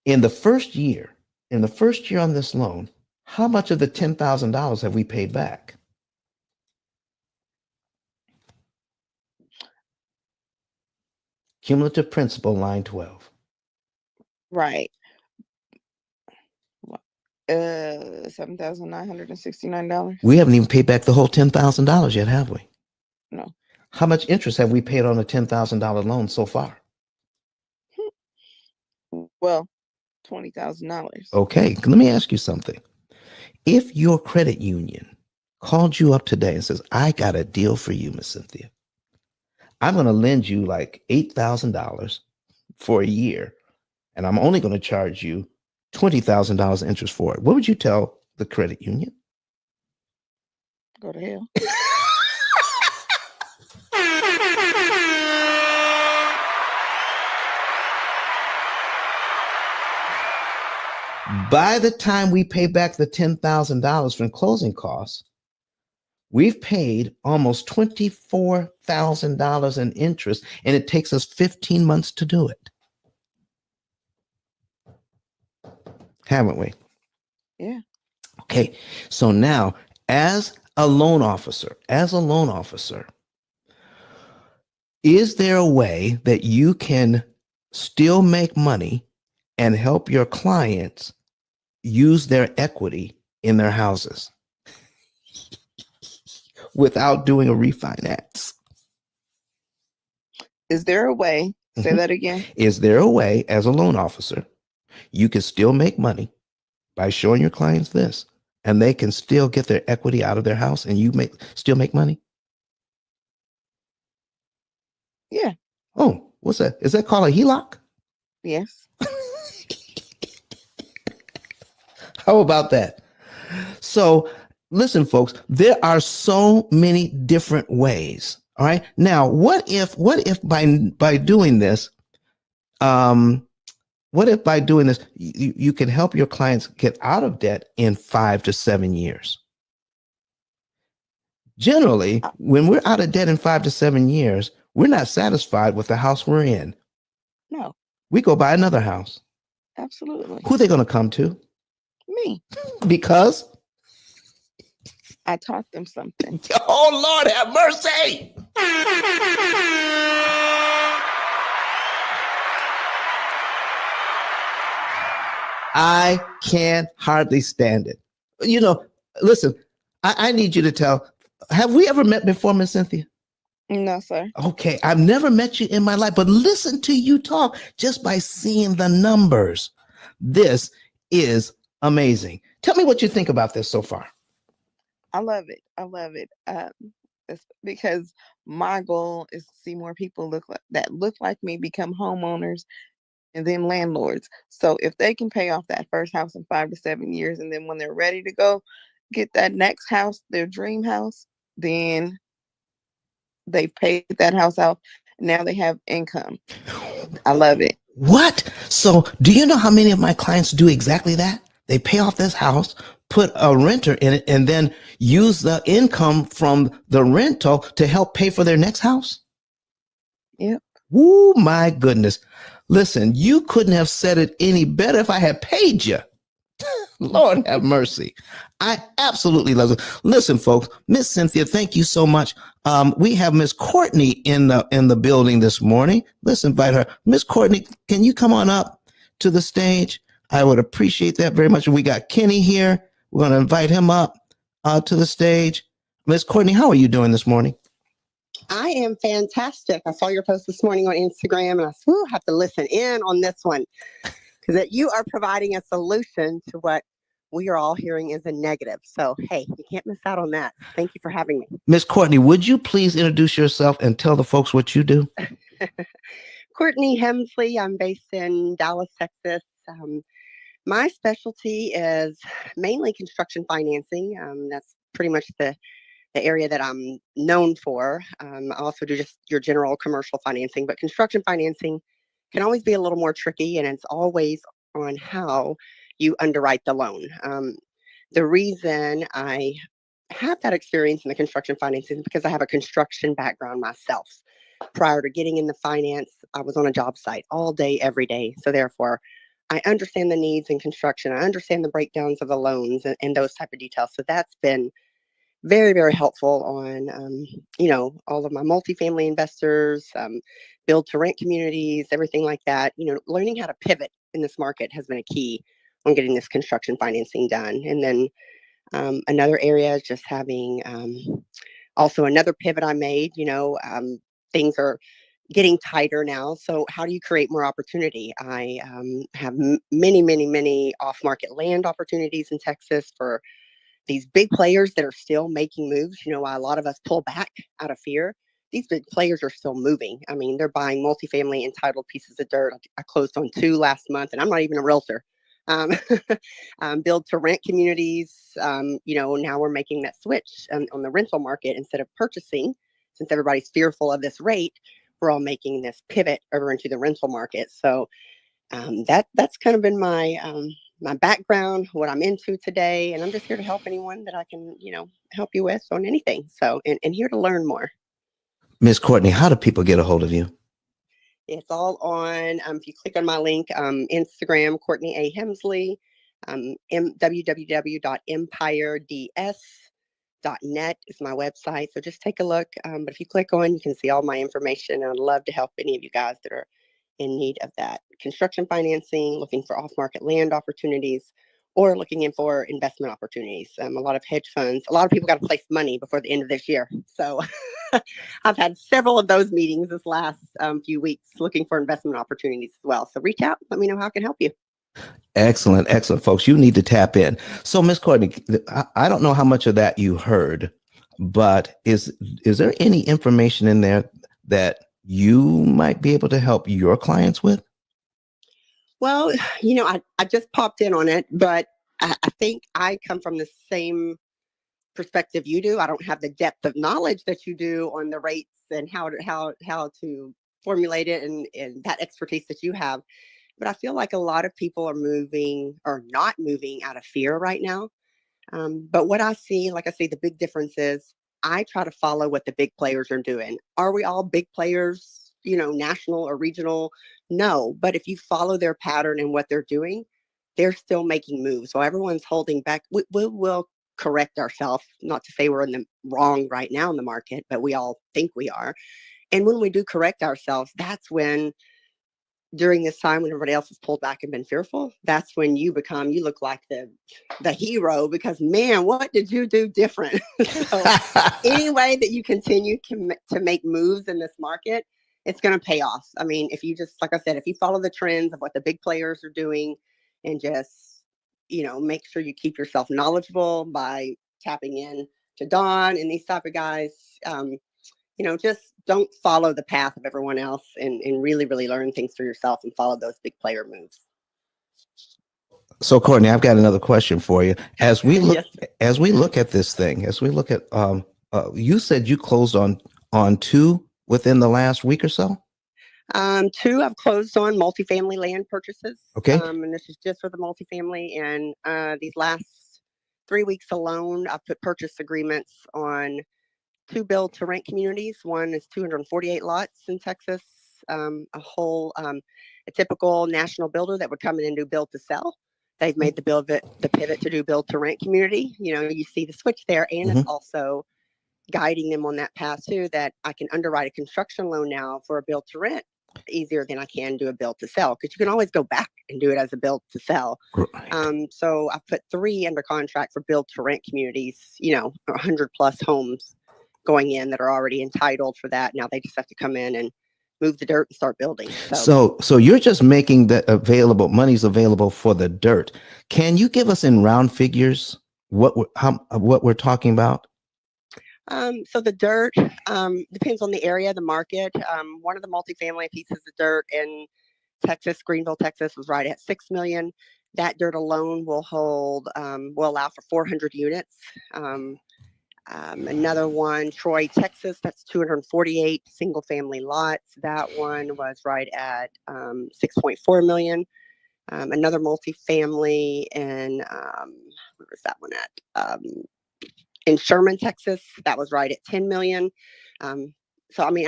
In the first year on this loan, how much of the $10,000 have we paid back? Cumulative principal, line 12. Right. $7,969. We haven't even paid back the whole $10,000 yet, have we? No. How much interest have we paid on a $10,000 loan so far? Well, $20,000. Okay, let me ask you something. If your credit union called you up today and says, I got a deal for you, Miss Cynthia, I'm going to lend you like $8,000 for a year, and I'm only going to charge you $20,000 interest for it, what would you tell the credit union? Go to hell. By the time we pay back the $10,000 from closing costs, we've paid almost $24,000 in interest, and it takes us 15 months to do it. Haven't we? Yeah. Okay. So now, as a loan officer, is there a way that you can still make money and help your clients use their equity in their houses without doing a refinance? Is there a way? Say that again. Is there a way, as a loan officer, you can still make money by showing your clients this, and they can still get their equity out of their house, and you still make money? Yeah. Oh, what's that? Is that called a HELOC? Yes. How about that? So listen, folks, there are so many different ways. All right. Now, what if by doing this, you can help your clients get out of debt in 5 to 7 years? Generally, when we're out of debt in 5 to 7 years, we're not satisfied with the house we're in. No. We go buy another house. Absolutely. Who are they going to come to? Me. Because I taught them something. Oh, Lord, have mercy. I can hardly stand it. You know, listen, I need you to tell, have we ever met before, Miss Cynthia? No, sir. Okay, I've never met you in my life, but listen to you talk just by seeing the numbers. This is amazing. Tell me what you think about this so far. I love it. It's because my goal is to see more people look like me become homeowners and then landlords. So if they can pay off that first house in 5 to 7 years, and then when they're ready to go get that next house, their dream house, then they've paid that house out. Now they have income. I love it. What? So do you know how many of my clients do exactly that? They pay off this house, put a renter in it, and then use the income from the rental to help pay for their next house? Yep. Oh, my goodness. Listen, you couldn't have said it any better if I had paid you. Lord have mercy. I absolutely love it. Listen, folks, Miss Cynthia, thank you so much. We have Miss Courtney in the building this morning. Let's invite her. Miss Courtney, can you come on up to the stage? I would appreciate that very much. We got Kenny here. We're going to invite him up to the stage. Miss Courtney, how are you doing this morning? I am fantastic. I saw your post this morning on Instagram and I said, have to listen in on this one because you are providing a solution to what we are all hearing is a negative. So, hey, you can't miss out on that. Thank you for having me. Miss Courtney, would you please introduce yourself and tell the folks what you do? Courtney Hemsley. I'm based in Dallas, Texas. My specialty is mainly construction financing. That's pretty much the area that I'm known for. I also do just your general commercial financing, but construction financing can always be a little more tricky, and it's always on how you underwrite the loan. The reason I have that experience in the construction financing is because I have a construction background myself. Prior to getting into finance, I was on a job site all day, every day. So therefore, I understand the needs in construction. I understand the breakdowns of the loans and those type of details. So that's been very, very helpful on, all of my multifamily investors, build to rent communities, everything like that. Learning how to pivot in this market has been a key on getting this construction financing done. And then another area is just having also another pivot I made. Things are getting tighter now. So how do you create more opportunity? I have many, many, many off-market land opportunities in Texas for these big players that are still making moves. While a lot of us pull back out of fear, these big players are still moving. I mean, they're buying multifamily entitled pieces of dirt. I closed on 2 last month, and I'm not even a realtor. Build to rent communities. Now we're making that switch on the rental market instead of purchasing. Since everybody's fearful of this rate, we're all making this pivot over into the rental market. So that's kind of been my background, what I'm into today, and I'm just here to help anyone that I can, help you with on anything. So, and here to learn more. Miss Courtney, how do people get a hold of you? It's all on, if you click on my link, Instagram, Courtney A. Hemsley, www.empireds.net is my website. So just take a look. But if you click on, you can see all my information. And I'd love to help any of you guys that are in need of that construction financing, looking for off-market land opportunities, or looking in for investment opportunities. A lot of hedge funds, a lot of people got to place money before the end of this year. So I've had several of those meetings this last few weeks looking for investment opportunities as well. So reach out, let me know how I can help you. Excellent, folks. You need to tap in. So, Miss Courtney, I don't know how much of that you heard, but is there any information in there that you might be able to help your clients with? Well, I just popped in on it, but I think I come from the same perspective you do. I don't have the depth of knowledge that you do on the rates and how to formulate it and that expertise that you have. But I feel like a lot of people are moving or not moving out of fear right now. But what I see, like I say, the big difference is I try to follow what the big players are doing. Are we all big players, national or regional? No. But if you follow their pattern and what they're doing, they're still making moves. So everyone's holding back. We will correct ourselves, not to say we're in the wrong right now in the market, but we all think we are. And when we do correct ourselves, that's when during this time when everybody else has pulled back and been fearful, that's when you look like the hero because man, what did you do different? So any way that you continue to make moves in this market, it's going to pay off. I mean, if you just, like I said, if you follow the trends of what the big players are doing and just, make sure you keep yourself knowledgeable by tapping in to Dawn and these type of guys, just don't follow the path of everyone else and really, really learn things for yourself and follow those big player moves. So, Courtney, I've got another question for you. As we look, Yes. as we look at this thing, as we look at, you said you closed on 2 within the last week or so. 2 I've closed on multifamily land purchases. Okay. And this is just for the multifamily. And these last 3 weeks alone, I've put purchase agreements on 2 build to rent communities. One is 248 lots in Texas. A typical national builder that would come in and do build to sell. they've made the pivot to do build to rent community. You see the switch there, and it's also guiding them on that path too, that I can underwrite a construction loan now for a build to rent easier than I can do a build to sell, because you can always go back and do it as a build to sell. Right. So I've put 3 under contract for build to rent communities, 100 plus homes going in that are already entitled for that. Now they just have to come in and move the dirt and start building. So you're just making the money's available for the dirt. Can you give us in round figures what we're talking about? So the dirt depends on the area, the market. One of the multifamily pieces of dirt in Texas, Greenville, Texas, was right at $6 million. That dirt alone will allow for 400 units. Another one, Troy, Texas, that's 248 single family lots. That one was right at 6.4 million. Another multifamily in where was that one at? In Sherman, Texas, that was right at 10 million. So I mean,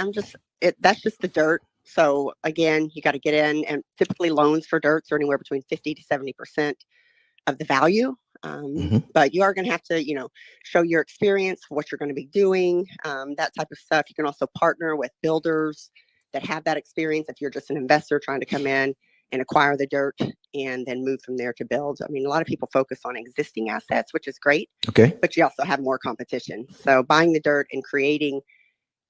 that's just the dirt. So again, you got to get in, and typically loans for dirts are anywhere between 50 to 70% of the value. But you are going to have to, show your experience, what you're going to be doing, that type of stuff. You can also partner with builders that have that experience if you're just an investor trying to come in and acquire the dirt and then move from there to build. I mean, a lot of people focus on existing assets, which is great. Okay. But you also have more competition. So buying the dirt and creating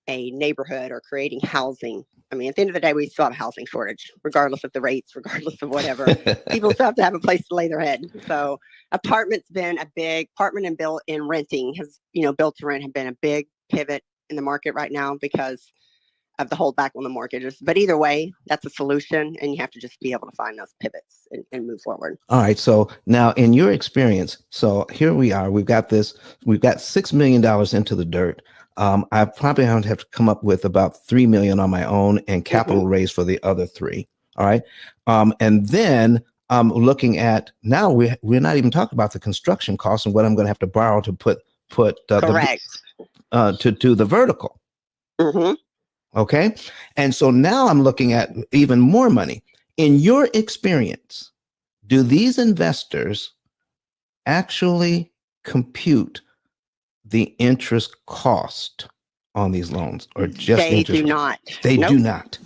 a neighborhood or creating housing. I mean, at the end of the day, we still have a housing shortage, regardless of the rates, regardless of whatever. People still have to have a place to lay their head. So apartment and build and renting has, built to rent have been a big pivot in the market right now because of the holdback on the mortgages. But either way, that's a solution, and you have to just be able to find those pivots and move forward. All right. So now in your experience, so here we are, we've got $6 million into the dirt. I probably have to come up with about 3 million on my own and capital raise for the other 3. All right. And then looking at now we're not even talking about the construction costs and what I'm going to have to borrow to put Correct. To do the vertical. Okay. And so now I'm looking at even more money. In your experience, do these investors actually compute the interest cost on these loans, or just they do not? They do not.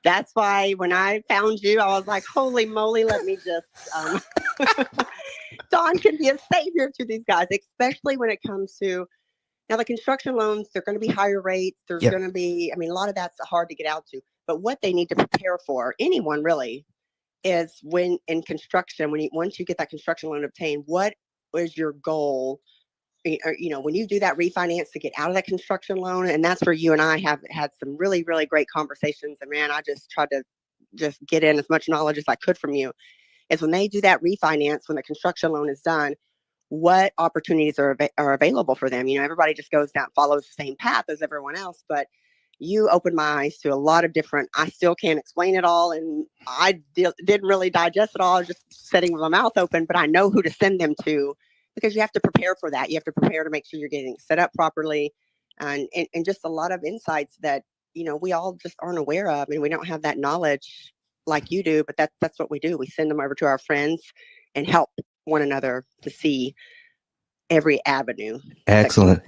That's why when I found you, I was like, holy moly, let me just Dawn can be a savior to these guys, especially when it comes to now the construction loans. They're going to be higher rates. There's going to be, I mean, a lot of that's hard to get out to, but what they need to prepare for, anyone really, is when in construction, once you get that construction loan obtained, what is your goal? When you do that refinance to get out of that construction loan. And that's where you and I have had some really, really great conversations. And man, I just tried to just get in as much knowledge as I could from you, is when they do that refinance, when the construction loan is done, what opportunities are available for them. Everybody just goes down, follows the same path as everyone else, but you opened my eyes to a lot of different, I still can't explain it all. And I didn't really digest it all. I was just sitting with my mouth open, but I know who to send them to, because you have to prepare for that. You have to prepare to make sure you're getting set up properly, and just a lot of insights that, we all just aren't aware of, and we don't have that knowledge like you do, but that's what we do. We send them over to our friends and help one another to see every avenue. Excellent.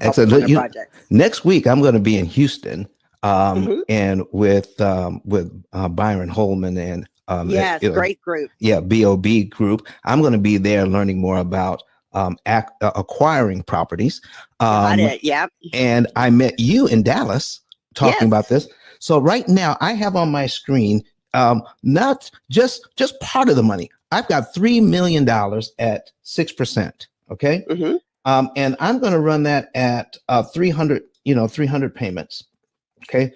Next week, I'm going to be in Houston, and with Byron Holman and yes, great group. Yeah, BOB group. I'm going to be there learning more about acquiring properties. Got it. Yep. And I met you in Dallas talking about this. So right now I have on my screen not just part of the money. I've got $3 million at 6%. Okay. And I'm going to run that at 300 payments. Okay.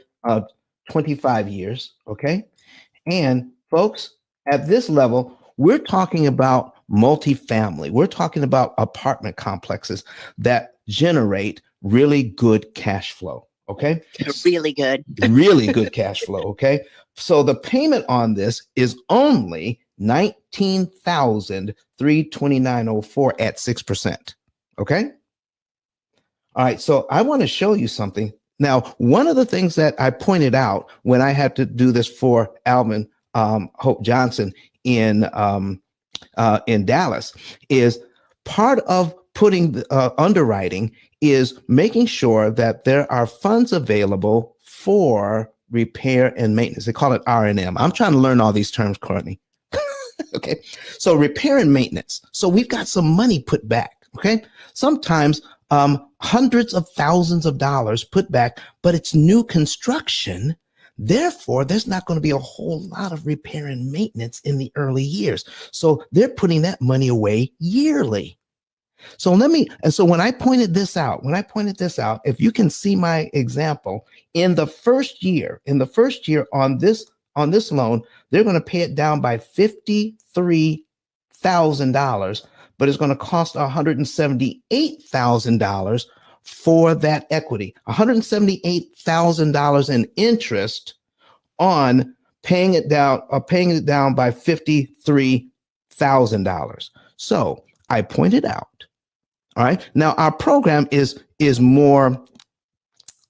25 years. Okay. And folks, at this level, we're talking about multifamily. We're talking about apartment complexes that generate really good cash flow. Okay. Really good. Really good cash flow. Okay. So the payment on this is only $19,329.04 at 6%. Okay. All right. So I want to show you something. Now, one of the things that I pointed out when I had to do this for Alvin Hope Johnson in in Dallas, is part of putting underwriting is making sure that there are funds available for repair and maintenance. They call it R&M. I'm trying to learn all these terms, Courtney. Okay. So repair and maintenance. So we've got some money put back. Okay. Sometimes hundreds of thousands of dollars put back, but it's new construction. Therefore, there's not going to be a whole lot of repair and maintenance in the early years. So they're putting that money away yearly. So when I pointed this out, if you can see my example, in the first year on this loan, they're going to pay it down by $53,000, but it's going to cost $178,000 for that equity, $178,000 in interest on paying it down by $53,000. So I pointed out. All right. Now our program is more.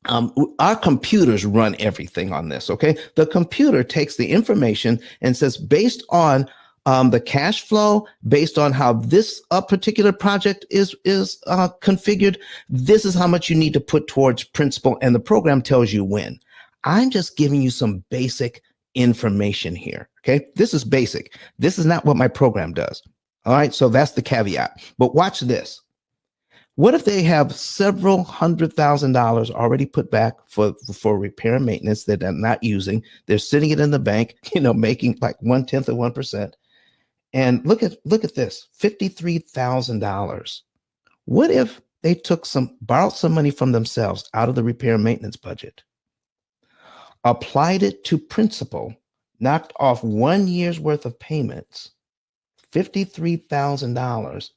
Our computers run everything on this. Okay. The computer takes the information and says, based on the cash flow, based on how this particular project is configured, this is how much you need to put towards principal, and the program tells you when. I'm just giving you some basic information here. Okay. This is basic. This is not what my program does. All right. So that's the caveat. But watch this. What if they have several $100,000 already put back for repair and maintenance that they're not using? They're sitting it in the bank, making like 1/10 of 1%. And look at this, $53,000. What if they borrowed some money from themselves out of the repair and maintenance budget, applied it to principal, knocked off 1 year's worth of payments? $53,000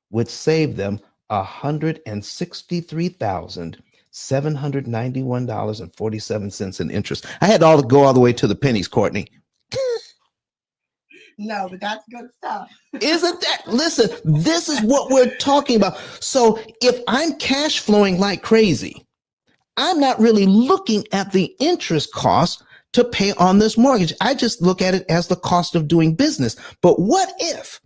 would save them $163,791.47 in interest. I had to go all the way to the pennies, Courtney. No, but that's good stuff. Isn't that? Listen, this is what we're talking about. So if I'm cash flowing like crazy, I'm not really looking at the interest cost to pay on this mortgage. I just look at it as the cost of doing business. But what if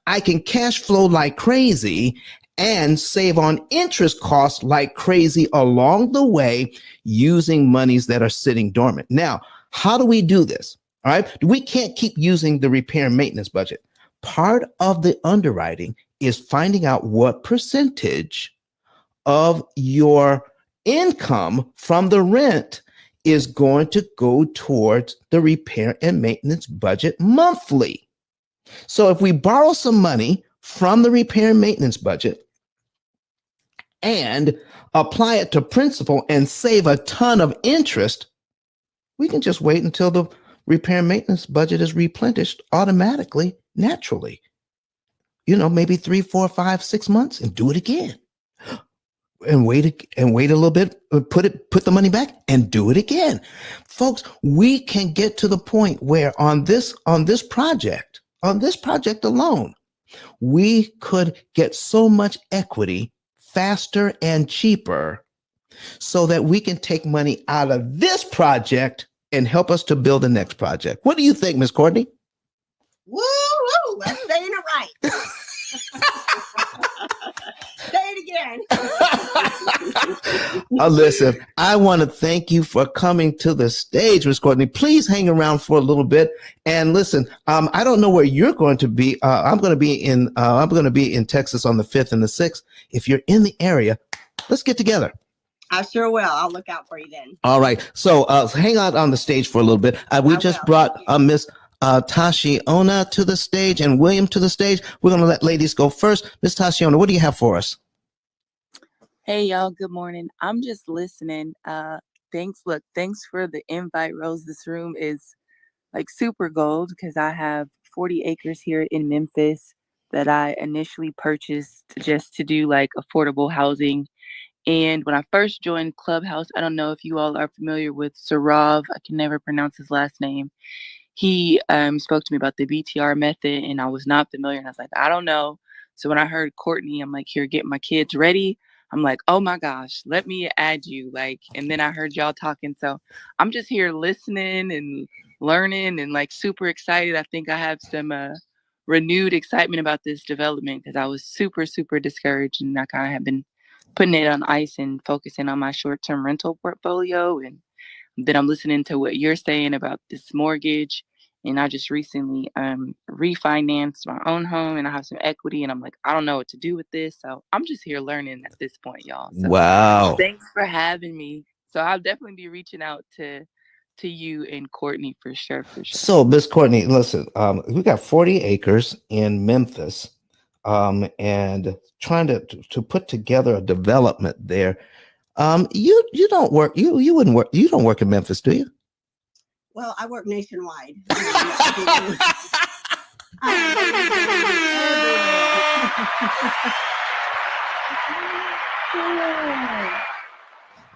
I can cash flow like crazy and save on interest costs like crazy along the way using monies that are sitting dormant? Now, how do we do this? All right. We can't keep using the repair and maintenance budget. Part of the underwriting is finding out what percentage of your income from the rent is going to go towards the repair and maintenance budget monthly. So if we borrow some money from the repair and maintenance budget and apply it to principal and save a ton of interest, we can just wait until the repair and maintenance budget is replenished automatically, naturally. Maybe 3, 4, 5, 6 months, and do it again. And wait a little bit, put the money back and do it again. Folks, we can get to the point where on this project alone, we could get so much equity faster and cheaper so that we can take money out of this project and help us to build the next project. What do you think, Miss Courtney? Woo! I'm saying it right. Say it again. Listen, I want to thank you for coming to the stage, Miss Courtney. Please hang around for a little bit and listen. I don't know where you're going to be. I'm going to be in Texas on the 5th and the 6th. If you're in the area, let's get together. I sure will. I'll look out for you then. All right. So hang out on the stage for a little bit. We just brought Miss Tashiona to the stage and William to the stage. We're going to let ladies go first. Miss Tashiona, what do you have for us? Hey, y'all. Good morning. I'm just listening. Thanks for the invite, Rose. This room is like super gold because I have 40 acres here in Memphis that I initially purchased just to do like affordable housing. And when I first joined Clubhouse, I don't know if you all are familiar with Sarav. I can never pronounce his last name. He spoke to me about the BTR method, and I was not familiar. And I was like, I don't know. So when I heard Courtney, I'm like, here, get my kids ready. I'm like, oh my gosh, let me add you. And then I heard y'all talking. So I'm just here listening and learning and like super excited. I think I have some renewed excitement about this development because I was super, super discouraged, and I kind of have been putting it on ice and focusing on my short-term rental portfolio. And then I'm listening to what you're saying about this mortgage. And I just recently refinanced my own home, and I have some equity, and I'm like, I don't know what to do with this. So I'm just here learning at this point, y'all. So Wow. thanks for having me. So I'll definitely be reaching out to you and Courtney for sure, for sure. So, Miss Courtney, listen, we got 40 acres in Memphis, and trying to put together a development there. You don't work, you wouldn't work, you don't work in Memphis, do you? Well, I work nationwide.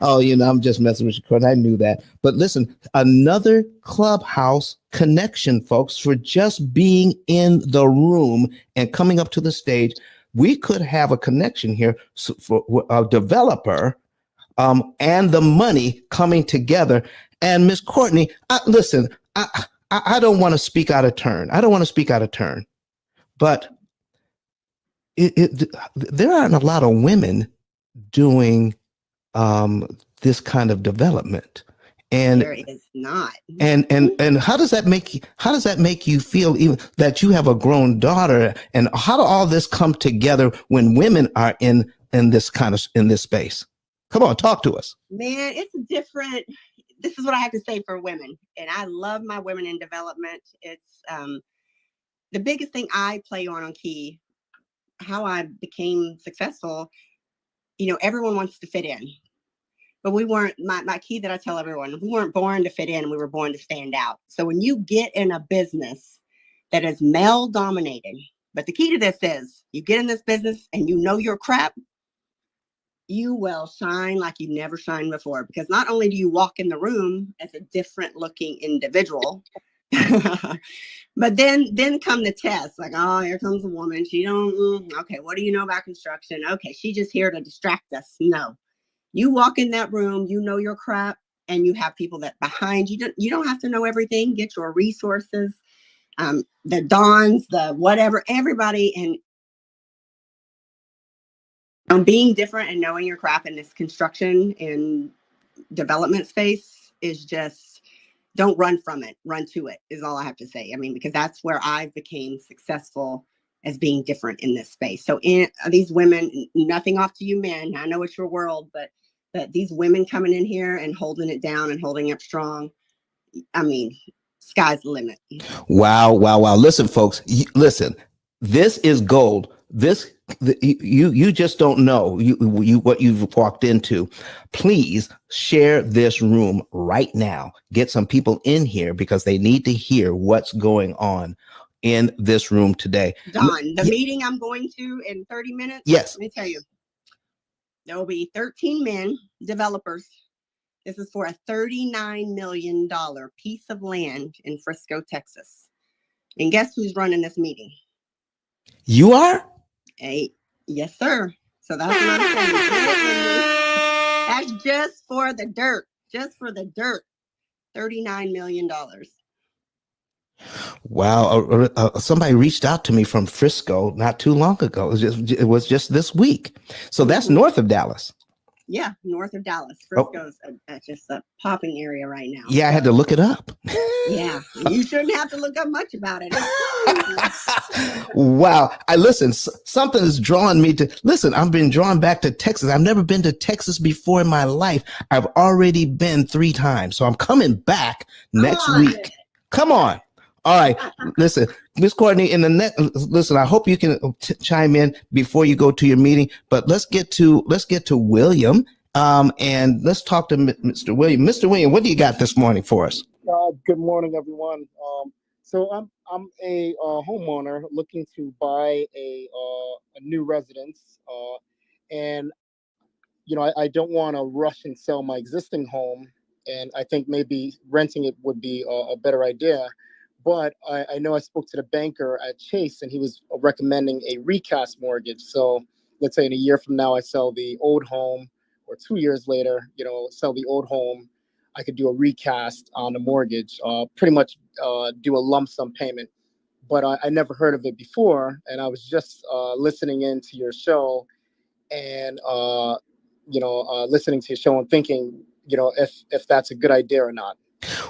Oh, I'm just messing with you, Courtney. I knew that. But listen, another clubhouse connection, folks, for just being in the room and coming up to the stage. We could have a connection here for a developer and the money coming together. And Miss Courtney, listen, I don't want to speak out of turn. But there aren't a lot of women doing this kind of development, and there is not. And how does that make you feel, even that you have a grown daughter, and how do all this come together when women are in this space? Come on, talk to us. Man, it's different. This is what I have to say for women, and I love my women in development. It's the biggest thing I play on key, how I became successful. Everyone wants to fit in, but we weren't. My key that I tell everyone, we weren't born to fit in. We were born to stand out. So when you get in a business that is male dominated, but the key to this is you get in this business and you know your crap, you will shine like you've never shined before, because not only do you walk in the room as a different looking individual, but then come the test. Like, oh, here comes a woman. She don't, okay, what do you know about construction? Okay, she's just here to distract us. No, you walk in that room, you know your crap, and you have people that behind you. You don't have to know everything. Get your resources, the Dons, the whatever, everybody. And being different and knowing your craft in this construction and development space is just, don't run from it, run to it, is all I have to say. I mean, because that's where I became successful, as being different in this space. So these women, nothing off to you men, I know it's your world, but these women coming in here and holding it down and holding up strong, I mean, sky's the limit. Wow. Listen, folks, listen, this is gold. You just don't know what you've walked into. Please share this room right now. Get some people in here, because they need to hear what's going on in this room today. Don, the meeting I'm going to in 30 minutes. Yes. Let me tell you, there will be 13 men, developers. This is for a $39 million piece of land in Frisco, Texas. And guess who's running this meeting? You are? Hey, yes, sir. So that's what I'm saying. That's just for the dirt. Just for the dirt. $39 million. Wow. Somebody reached out to me from Frisco not too long ago. It was just this week. So that's north of Dallas. Yeah, north of Dallas. Frisco's just a popping area right now. Yeah, I had to look it up. Yeah, you shouldn't have to look up much about it. Wow. Something is drawing me to, listen, I've been drawn back to Texas. I've never been to Texas before in my life. I've already been 3 times. So I'm coming back next week. Come on. All right. Listen, Miss Courtney, listen, I hope you can chime in before you go to your meeting, but let's get to William. And let's talk to Mr. William. Mr. William, what do you got this morning for us? Good morning, everyone. So I'm a homeowner looking to buy a new residence, and I don't want to rush and sell my existing home, and I think maybe renting it would be a better idea. But I know I spoke to the banker at Chase, and he was recommending a recast mortgage. So let's say in a year from now, I sell the old home, or 2 years later, sell the old home. I could do a recast on the mortgage, pretty much do a lump sum payment. but I never heard of it before. And I was just listening into your show and listening to your show and thinking, if that's a good idea or not.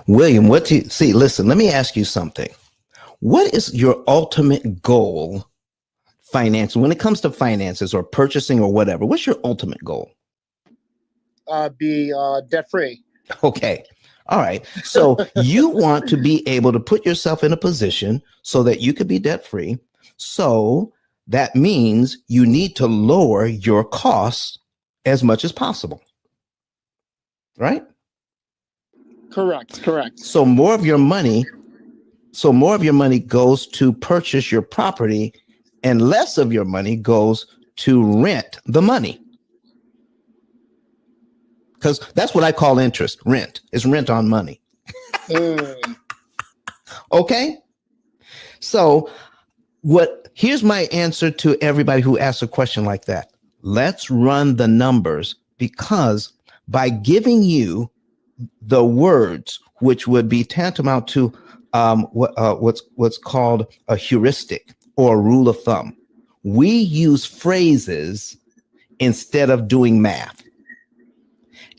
William, what do you see? Listen, let me ask you something. What is your ultimate goal financially when it comes to finances or purchasing or whatever? What's your ultimate goal? Be debt free. Okay. All right. So you want to be able to put yourself in a position so that you could be debt free. So that means you need to lower your costs as much as possible. Right? Correct. So more of your money goes to purchase your property and less of your money goes to rent the money. Because that's what I call interest. Rent is rent on money. Okay. So here's my answer to everybody who asks a question like that. Let's run the numbers, because by giving you the words, which would be tantamount to what's called a heuristic or a rule of thumb, we use phrases instead of doing math.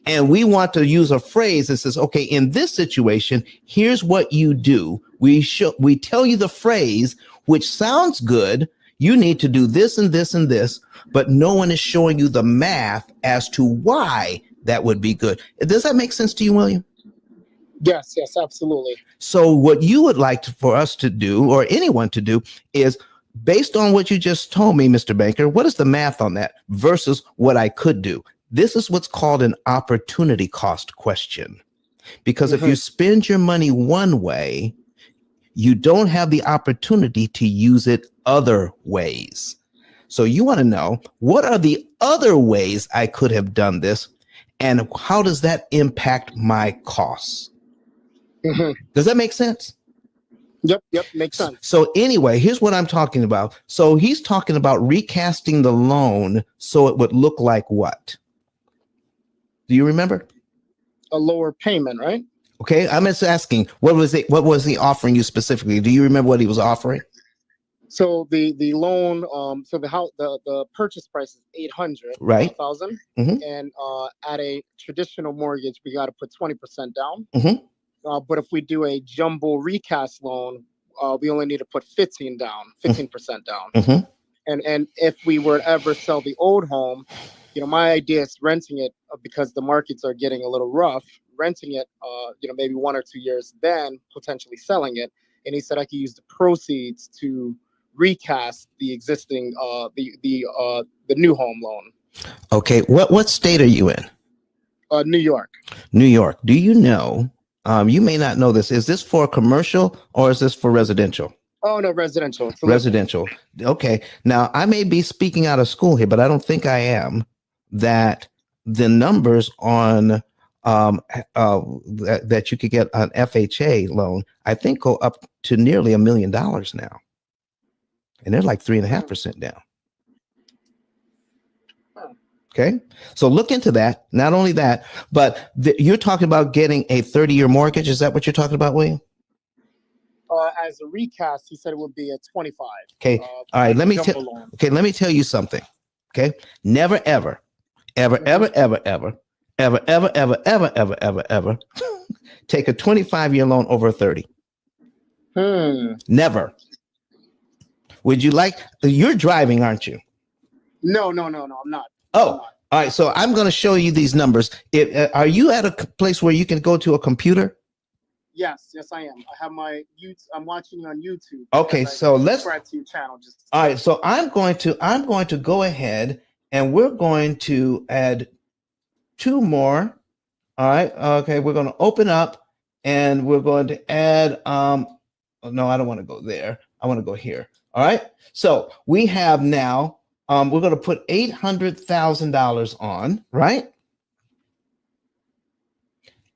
And we want to use a phrase that says, okay, in this situation, here's what you do. We tell you the phrase, which sounds good. You need to do this and this and this, but no one is showing you the math as to why that would be good. Does that make sense to you, William? Yes, absolutely. So what you would like for us to do, or anyone to do, is based on what you just told me, Mr. Banker, what is the math on that versus what I could do? This is what's called an opportunity cost question. Because if you spend your money one way, you don't have the opportunity to use it other ways. So you want to know, what are the other ways I could have done this? And how does that impact my costs? Does that make sense? Yep, makes sense. So anyway, here's what I'm talking about. So he's talking about recasting the loan so it would look like what? Do you remember? A lower payment, right? Okay, I'm just asking, what was he offering you specifically? Do you remember what he was offering? So the loan, so the purchase price is 800, right? 1,000, and at a traditional mortgage, we got to put 20% down. But if we do a jumbo recast loan, we only need to put 15% down. And if we were to ever sell the old home, my idea is renting it because the markets are getting a little rough. Renting it, maybe 1 or 2 years, then potentially selling it. And he said I could use the proceeds to recast the existing the new home loan. Okay, what state are you in? New York. New York. Do you know? You may not know this. Is this for commercial or is this for residential? Oh no, residential. Residential. Okay. Now I may be speaking out of school here, but I don't think I am. That the numbers on that you could get an FHA loan, I think go up to nearly $1 million now. And they're like 3.5% down. Okay. So look into that. Not only that, but you're talking about getting a 30-year mortgage. Is that what you're talking about, William? As a recast, he said it would be a 25. Okay. All right. Let me tell you something. Okay. Never, ever take a 25-year loan over a 30. Never. Would you like? You're driving, aren't you? No, I'm not. Oh, all right. So I'm going to show you these numbers. Are you at a place where you can go to a computer? Yes, I am. I have my YouTube. I'm watching on YouTube. Okay, so let's subscribe to your channel. All right. So I'm going to go ahead and we're going to add 2 more. All right. Okay. We're going to open up and we're going to add. No, I don't want to go there. I want to go here. All right. So we have now. We're going to put $800,000 on, right?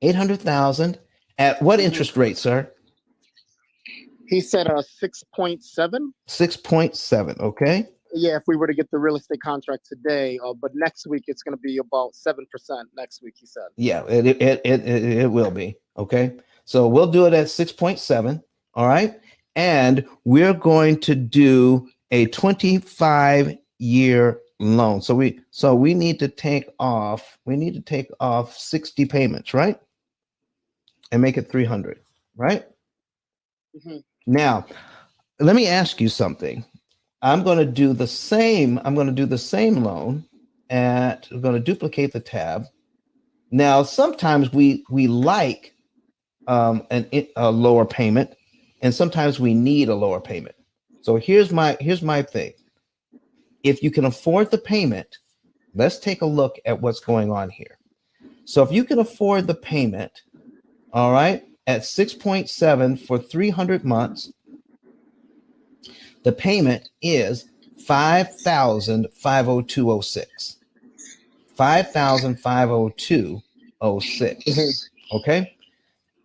800,000 at what interest rate, sir? He said 6.7. 6.7. Okay. Yeah, if we were to get the real estate contract today, but next week it's going to be about 7%. Next week, he said. Yeah, it will be. Okay. So we'll do it at 6.7. All right. And we're going to do a 25-year loan. So we need to take off 60 payments, right? And make it 300, right? Mhm. Now, let me ask you something. I'm going to do the same loan at, we're going to duplicate the tab. Now, sometimes we like a lower payment, and sometimes we need a lower payment. So here's my thing. If you can afford the payment, let's take a look at what's going on here. So if you can afford the payment, all right, at 6.7 for 300 months, the payment is $5,502.06. $5,502.06. Okay.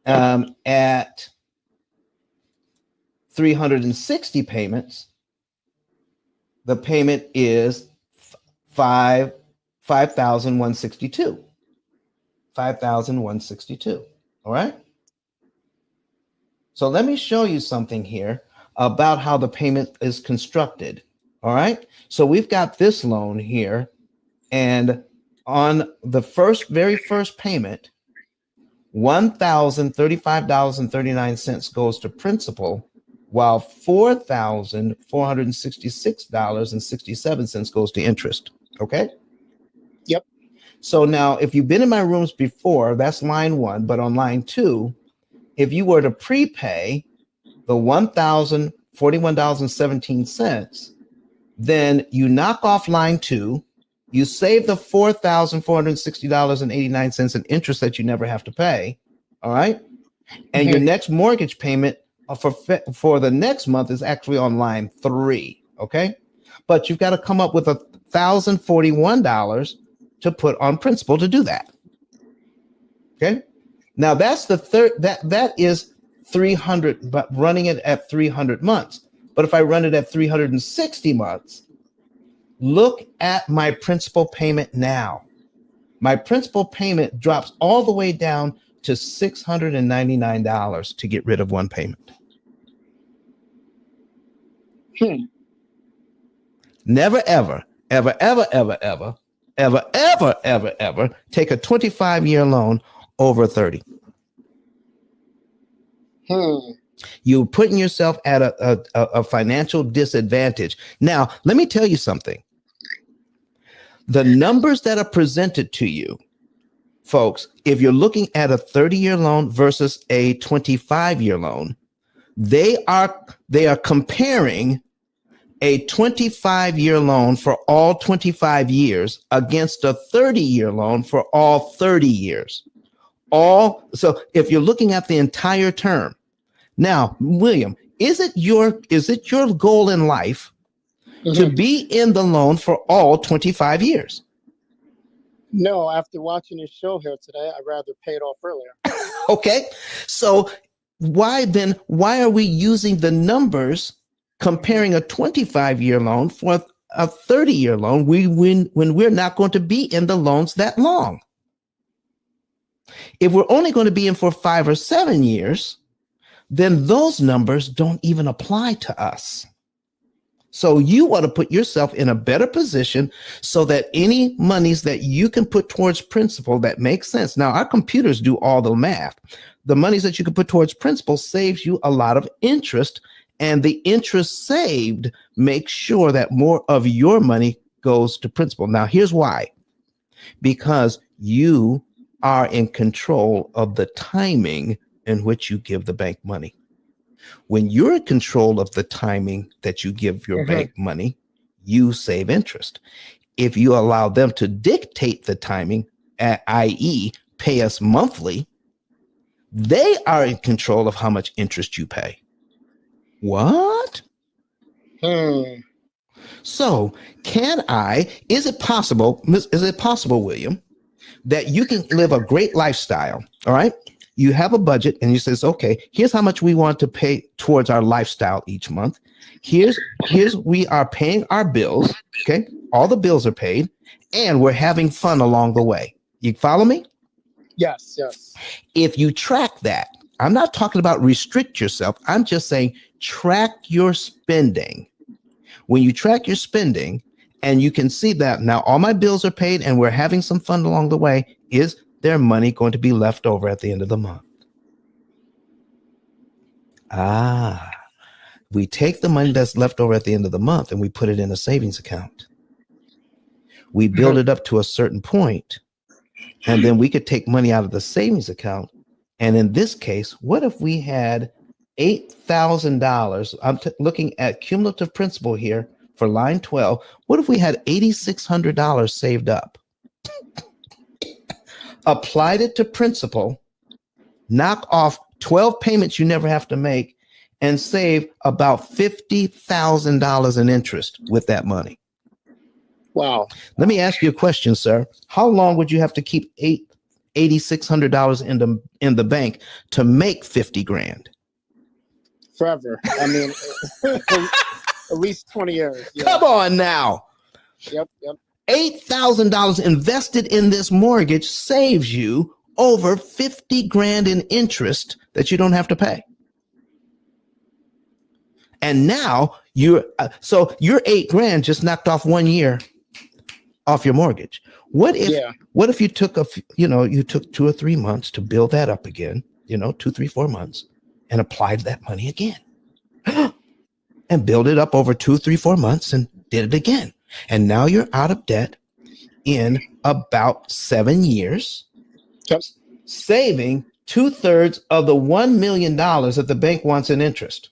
At 360 payments, the payment is $5,162. $5,162. All right. So let me show you something here about how the payment is constructed. All right. So we've got this loan here, and on the very first payment, $1,035.39 goes to principal, while $4,466.67 goes to interest. Okay. Yep. So now, if you've been in my rooms before, that's line 1. But on line 2, if you were to prepay the $1,041.17, then you knock off line 2, you save the $4,460.89 in interest that you never have to pay. All right. And your next mortgage payment for the next month is actually on line 3. Okay. But you've got to come up with $1,041 to put on principal to do that. Okay. Now that's the third, that is 300, but running it at 300 months. But if I run it at 360 months, look at my principal payment now. My principal payment drops all the way down to $699 to get rid of one payment. Never, ever, ever, ever, ever, ever, ever, ever, ever, ever take a 25-year loan over 30. You're putting yourself at a financial disadvantage. Now, let me tell you something. The numbers that are presented to you, folks, if you're looking at a 30-year loan versus a 25-year loan, they are comparing a 25-year loan for all 25 years against a 30-year loan for all 30 years. So if you're looking at the entire term. Now, William, is it your goal in life to be in the loan for all 25 years? No, after watching your show here today, I'd rather pay it off earlier. Okay. So why are we using the numbers comparing a 25-year loan for a 30-year loan when we're not going to be in the loans that long? If we're only going to be in for 5 or 7 years, then those numbers don't even apply to us. So you want to put yourself in a better position so that any monies that you can put towards principal that makes sense. Now, our computers do all the math. The monies that you can put towards principal saves you a lot of interest, and the interest saved makes sure that more of your money goes to principal. Now, here's why. Because you are in control of the timing in which you give the bank money. When you're in control of the timing that you give your bank money, you save interest. If you allow them to dictate the timing, i.e., pay us monthly, they are in control of how much interest you pay. What? So is it possible, William, that you can live a great lifestyle, all right? You have a budget and you says, okay, here's how much we want to pay towards our lifestyle each month. Here's we are paying our bills, okay? All the bills are paid and we're having fun along the way. You follow me? Yes. If you track that, I'm not talking about restrict yourself. I'm just saying track your spending. When you track your spending and you can see that now all my bills are paid and we're having some fun along the way, is there money going to be left over at the end of the month? We take the money that's left over at the end of the month and we put it in a savings account. We build it up to a certain point, and then we could take money out of the savings account. And in this case, what if we had $8,000? I'm looking at cumulative principal here for line 12. What if we had $8,600 saved up? Applied it to principal, knock off 12 payments you never have to make, and save about $50,000 in interest with that money. Wow. Let me ask you a question, sir. How long would you have to keep $8,600 in the bank to make 50 grand? Forever. I mean, at least 20 years. Yeah. Come on now. Yep. $8,000 invested in this mortgage saves you over 50 grand in interest that you don't have to pay. And now you're 8 grand just knocked off 1 year off your mortgage. What if you took you took 2 or 3 months to build that up again, 2, 3, 4 months, and applied that money again and build it up over 2, 3, 4 months and did it again. And now you're out of debt in about 7 years, saving 2/3 of the $1 million that the bank wants in interest.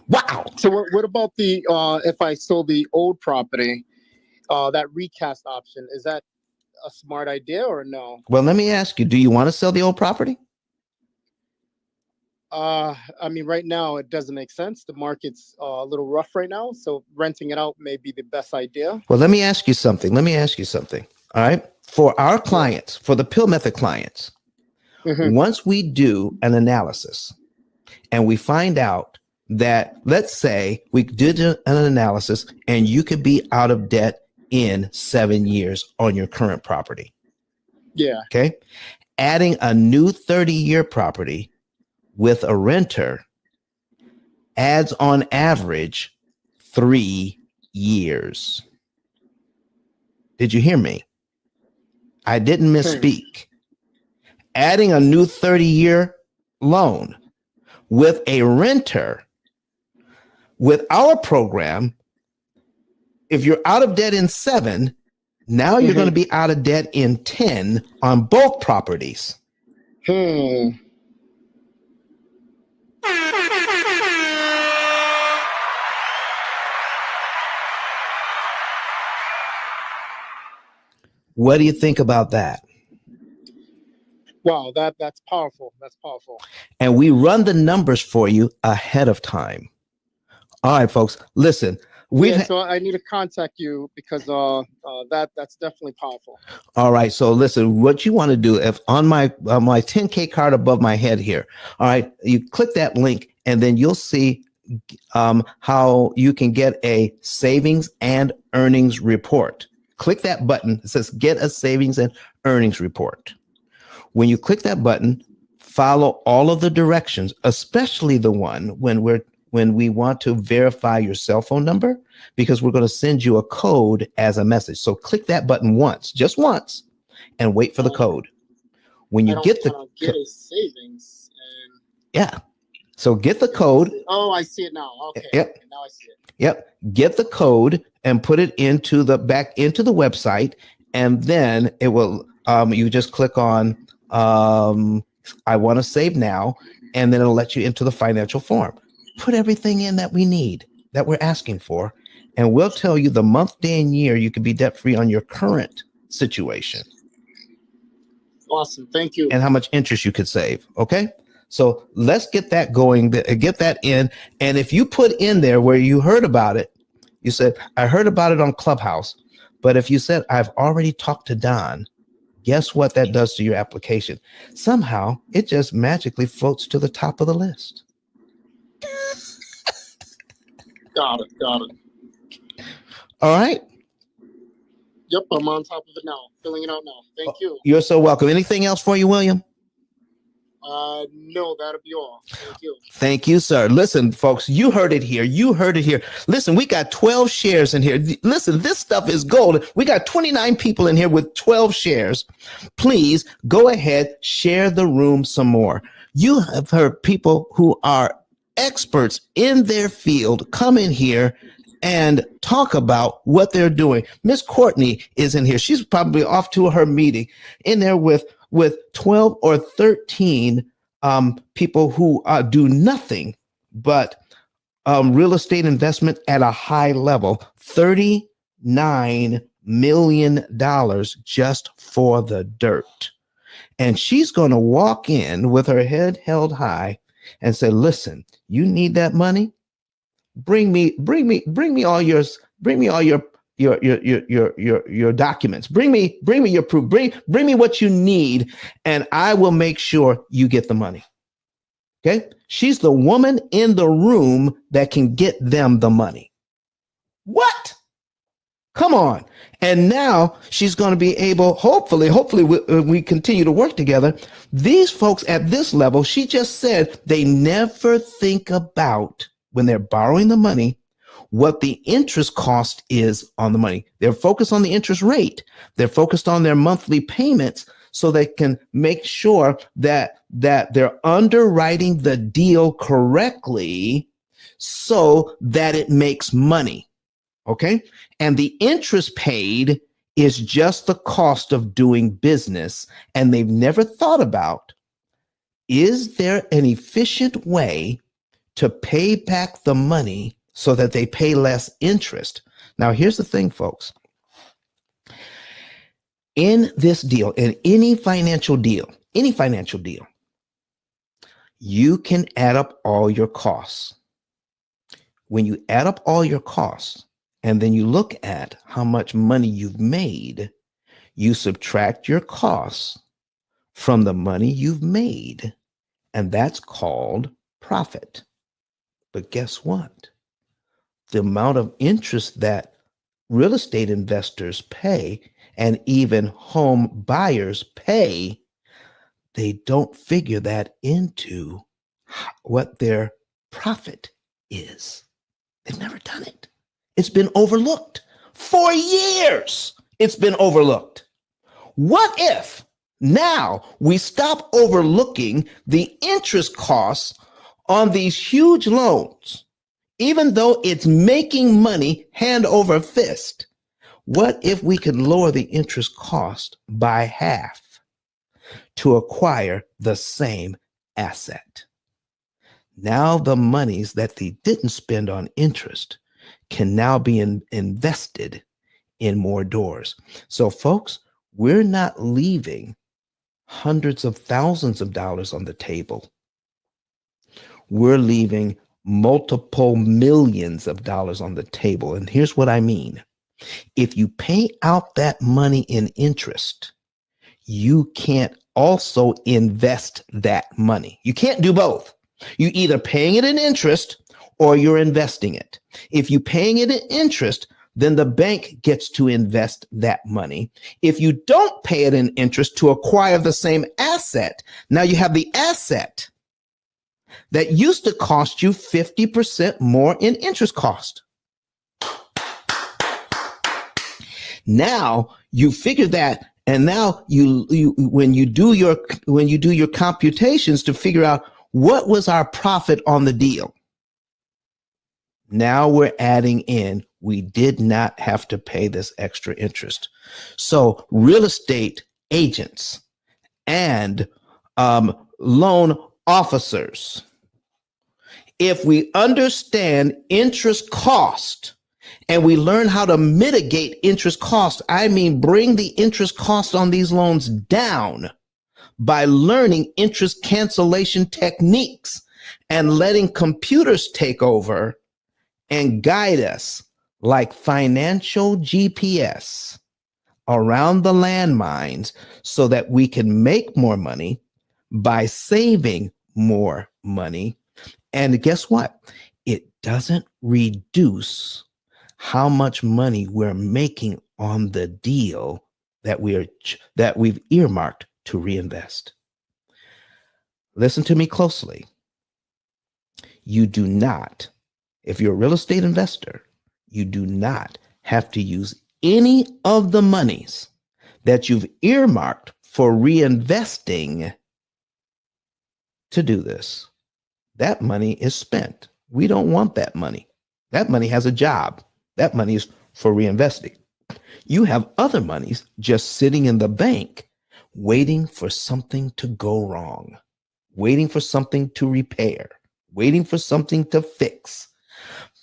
Wow. So what about the if I sold the old property, that recast option, is that a smart idea or no? Well, let me ask you, do you want to sell the old property? I mean, right now it doesn't make sense. The market's a little rough right now, so renting it out may be the best idea. Well, let me ask you something. All right. For our clients, for the P.I.L.L method clients, once we do an analysis and we find out that, let's say we did an analysis and you could be out of debt in 7 years on your current property. Yeah. Okay. Adding a new 30-year property with a renter adds on average 3 years. Did you hear me? I didn't misspeak. Adding a new 30-year loan with a renter with our program, if you're out of debt in 7, now you're going to be out of debt in 10 on both properties. What do you think about that? Wow, that's powerful. That's powerful. And we run the numbers for you ahead of time. All right, folks, listen. So I need to contact you because that's definitely powerful. All right, so listen, what you want to do, if on my 10K card above my head here, all right, you click that link and then you'll see how you can get a savings and earnings report. Click that button. It says get a savings and earnings report. When you click that button, follow all of the directions, especially the one when we want to verify your cell phone number, because we're going to send you a code as a message. So click that button once, just once, and wait for the code. When you get a savings. So get the code. Oh, I see it now. Okay. Yep. Now I see it. Yep. Get the code and put it back into the website, and then it will. You just click on I want to save now, and then it'll let you into the financial form. Put everything in that we need, that we're asking for, and we'll tell you the month, day, and year you can be debt-free on your current situation. Awesome. Thank you. And how much interest you could save. Okay. So let's get that going, get that in. And if you put in there where you heard about it, you said, I heard about it on Clubhouse. But if you said, I've already talked to Don, guess what that does to your application? Somehow it just magically floats to the top of the list. Got it. All right. Yep, I'm on top of it now. Filling it out now. Thank you. You're so welcome. Anything else for you, William? No, that'll be all. Thank you. Thank you, sir. Listen, folks, you heard it here. You heard it here. Listen, we got 12 shares in here. Listen, this stuff is gold. We got 29 people in here with 12 shares. Please go ahead, share the room some more. You have heard people who are experts in their field come in here and talk about what they're doing. Miss Courtney is in here. She's probably off to her meeting in there with 12 or 13 people who do nothing but real estate investment at a high level. $39 million just for the dirt. And she's going to walk in with her head held high and say, listen, you need that money? Bring me all yours. Bring me all your documents. Bring me your proof. Bring me what you need, and I will make sure you get the money. Okay? She's the woman in the room that can get them the money. What? Come on. And now she's going to be able, hopefully we continue to work together. These folks at this level, she just said they never think about, when they're borrowing the money, what the interest cost is on the money. They're focused on the interest rate. They're focused on their monthly payments so they can make sure that they're underwriting the deal correctly so that it makes money. Okay? And the interest paid is just the cost of doing business. And they've never thought about, is there an efficient way to pay back the money so that they pay less interest? Now, here's the thing, folks. In this deal, in any financial deal, you can add up all your costs. When you add up all your costs, and then you look at how much money you've made, you subtract your costs from the money you've made, and that's called profit. But guess what? The amount of interest that real estate investors pay and even home buyers pay, they don't figure that into what their profit is. They've never done it. It's been overlooked. For years, it's been overlooked. What if now we stop overlooking the interest costs on these huge loans, even though it's making money hand over fist? What if we could lower the interest cost by half to acquire the same asset? Now the monies that they didn't spend on interest can now be invested in more doors. So folks, we're not leaving hundreds of thousands of dollars on the table. We're leaving multiple millions of dollars on the table. And here's what I mean. If you pay out that money in interest, you can't also invest that money. You can't do both. You're either paying it in interest or you're investing it. If you're paying it in interest, then the bank gets to invest that money. If you don't pay it in interest to acquire the same asset, now you have the asset that used to cost you 50% more in interest cost. Now you figure that, and now you when you do your computations to figure out what was our profit on the deal, now we're adding in, we did not have to pay this extra interest. So real estate agents and loan officers, if we understand interest cost and we learn how to mitigate interest cost, I mean bring the interest cost on these loans down by learning interest cancellation techniques and letting computers take over and guide us like financial GPS around the landmines so that we can make more money by saving more money. And guess what? It doesn't reduce how much money we're making on the deal that we've earmarked to reinvest. Listen to me closely. You do not, if you're a real estate investor, you do not have to use any of the monies that you've earmarked for reinvesting to do this. That money is spent. We don't want that money. That money has a job. That money is for reinvesting. You have other monies just sitting in the bank waiting for something to go wrong, waiting for something to repair, waiting for something to fix.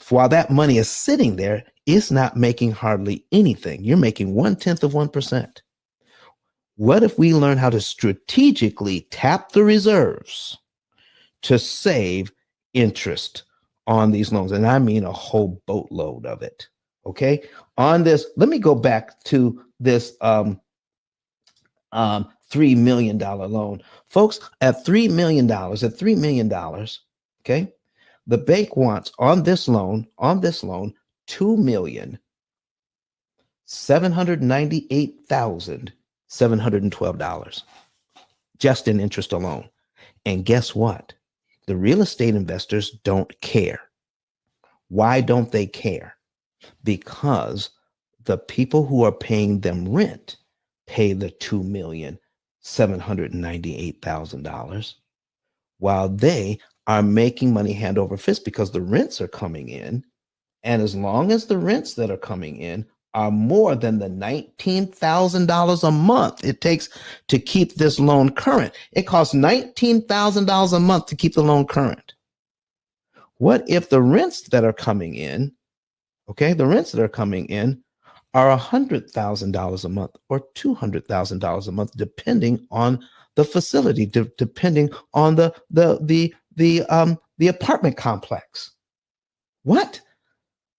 While that money is sitting there, it's not making hardly anything. You're making 0.1%. What if we learn how to strategically tap the reserves to save interest on these loans? And I mean a whole boatload of it. Okay. On this, let me go back to this $3 million loan. Folks, at $3 million, okay, the bank wants on this loan, $2,798,712 just in interest alone. And guess what? The real estate investors don't care. Why don't they care? Because the people who are paying them rent pay the $2,798,000 while they are making money hand over fist because the rents are coming in. And as long as the rents that are coming in are more than the $19,000 a month it takes to keep this loan current, it costs $19,000 a month to keep the loan current. What if the rents that are coming in, okay, the rents that are coming in are $100,000 a month or $200,000 a month, depending on the facility, depending on the apartment complex? What?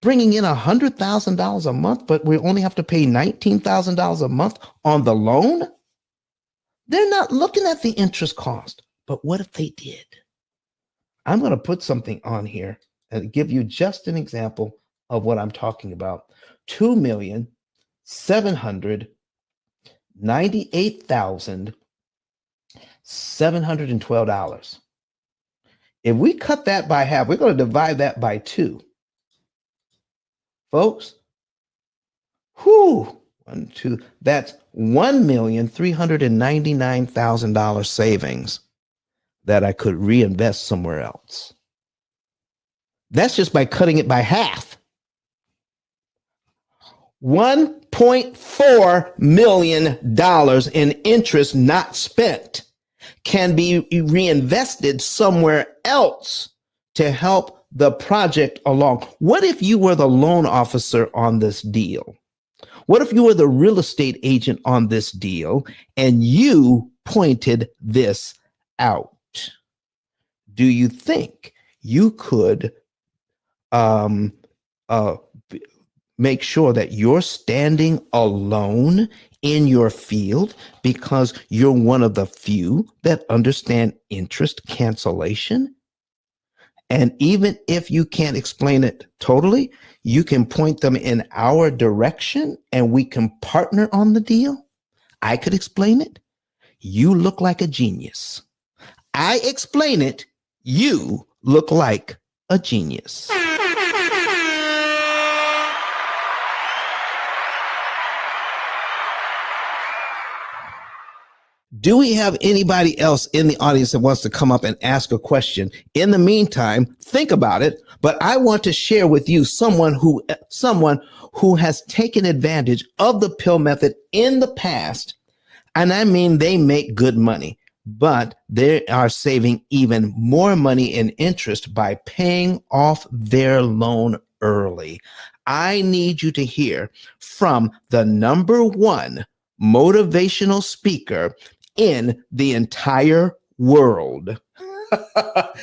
Bringing in $100,000 a month, but we only have to pay $19,000 a month on the loan? They're not looking at the interest cost. But what if they did? I'm going to put something on here and give you just an example of what I'm talking about. $2,798,712. If we cut that by half, we're going to divide that by 2. Folks, that's $1,399,000 savings that I could reinvest somewhere else. That's just by cutting it by half. $1.4 million in interest not spent can be reinvested somewhere else to help the project along. What if you were the loan officer on this deal? What if you were the real estate agent on this deal and you pointed this out? Do you think you could make sure that you're standing alone in your field because you're one of the few that understand interest cancellation? And even if you can't explain it totally, you can point them in our direction and we can partner on the deal. I could explain it. You look like a genius. I explain it. You look like a genius. Do we have anybody else in the audience that wants to come up and ask a question? In the meantime, think about it. But I want to share with you someone who has taken advantage of the P.I.L.L method in the past. And I mean, they make good money, but they are saving even more money in interest by paying off their loan early. I need you to hear from the #1 motivational speaker in the entire world.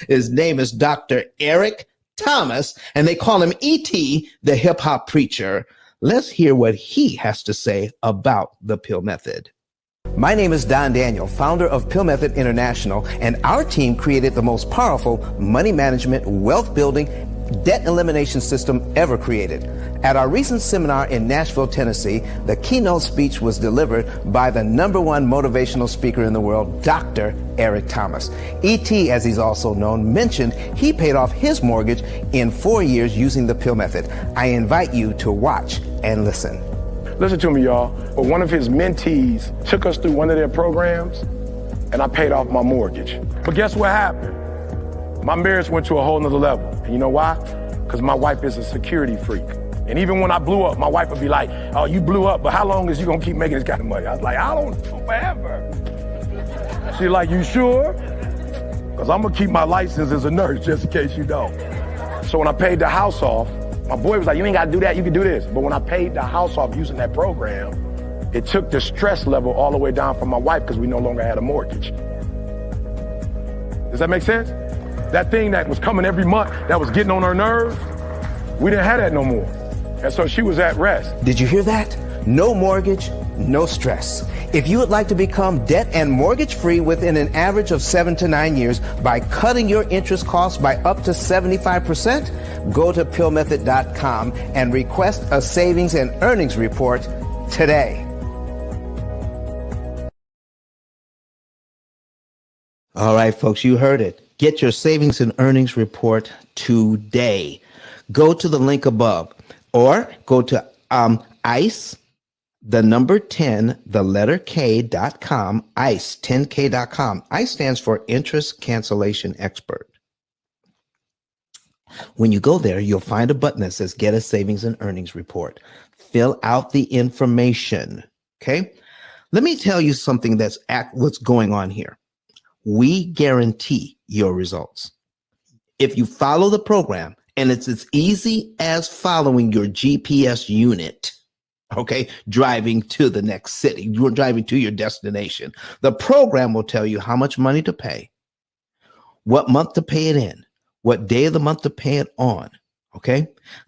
His name is Dr. Eric Thomas, and they call him E.T., the hip hop preacher. Let's hear what he has to say about the P.I.L.L method. My name is Don Daniel, founder of P.I.L.L Method International, and our team created the most powerful money management, wealth building, debt elimination system ever created. At our recent seminar in Nashville, Tennessee, the keynote speech was delivered by the #1 motivational speaker in the world, Dr. Eric Thomas. E.T., as he's also known, mentioned he paid off his mortgage in 4 years using the P.I.L.L method. I invite you to watch and listen. Listen to me, y'all. But one of his mentees took us through one of their programs, and I paid off my mortgage. But guess what happened? My marriage went to a whole nother level. And you know why? Because my wife is a security freak. And even when I blew up, my wife would be like, oh, you blew up, but how long is you gonna keep making this kind of money? I was like, I don't know, forever. She's like, you sure? Because I'm gonna keep my license as a nurse just in case you don't. So when I paid the house off, my boy was like, you ain't gotta do that, you can do this. But when I paid the house off using that program, it took the stress level all the way down for my wife because we no longer had a mortgage. Does that make sense? That thing that was coming every month, that was getting on her nerves, we didn't have that no more. And so she was at rest. Did you hear that? No mortgage, no stress. If you would like to become debt and mortgage free within an average of 7 to 9 years by cutting your interest costs by up to 75%, go to pillmethod.com and request a savings and earnings report today. All right, folks, you heard it. Get your savings and earnings report today. Go to the link above or go to ICE, the number 10, the letter K.com, ICE, 10K.com. ICE stands for Interest Cancellation Expert. When you go there, you'll find a button that says Get a Savings and Earnings Report. Fill out the information, okay? Let me tell you something what's going on here. We guarantee your results. If you follow the program, and it's as easy as following your GPS unit, okay, driving to the next city, you're driving to your destination. The program will tell you how much money to pay, what month to pay it in, what day of the month to pay it on, okay?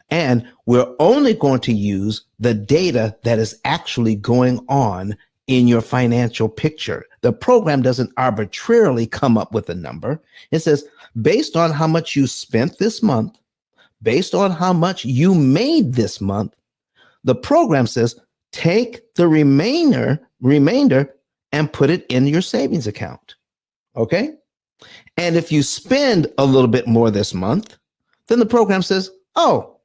And we're only going to use the data that is actually going on in your financial picture. The program doesn't arbitrarily come up with a number. It says, based on how much you spent this month, based on how much you made this month, the program says, take the remainder and put it in your savings account. Okay? And if you spend a little bit more this month, then the program says, oh,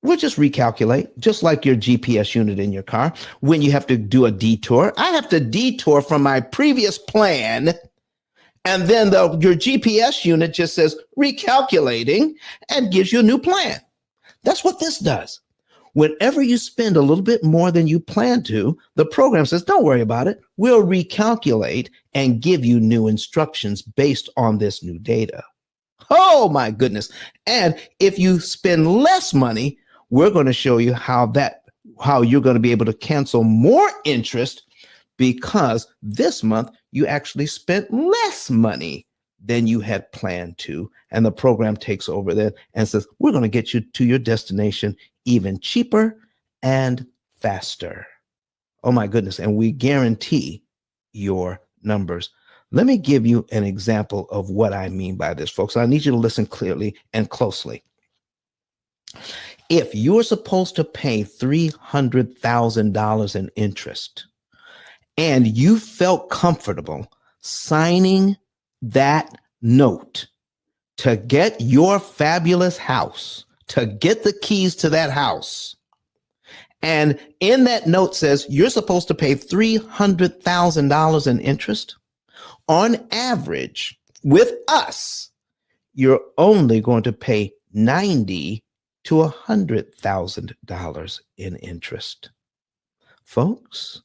we'll just recalculate, just like your GPS unit in your car. When you have to do a detour, I have to detour from my previous plan. And then your GPS unit just says recalculating and gives you a new plan. That's what this does. Whenever you spend a little bit more than you plan to, the program says, don't worry about it. We'll recalculate and give you new instructions based on this new data. Oh my goodness. And if you spend less money, we're going to show you how you're going to be able to cancel more interest because this month you actually spent less money than you had planned to. And the program takes over then and says, we're going to get you to your destination even cheaper and faster. Oh my goodness. And we guarantee your numbers. Let me give you an example of what I mean by this, folks. I need you to listen clearly and closely. If you're supposed to pay $300,000 in interest and you felt comfortable signing that note to get your fabulous house, to get the keys to that house, and in that note says you're supposed to pay $300,000 in interest, on average, with us, you're only going to pay $90,000 to $100,000 in interest. Folks,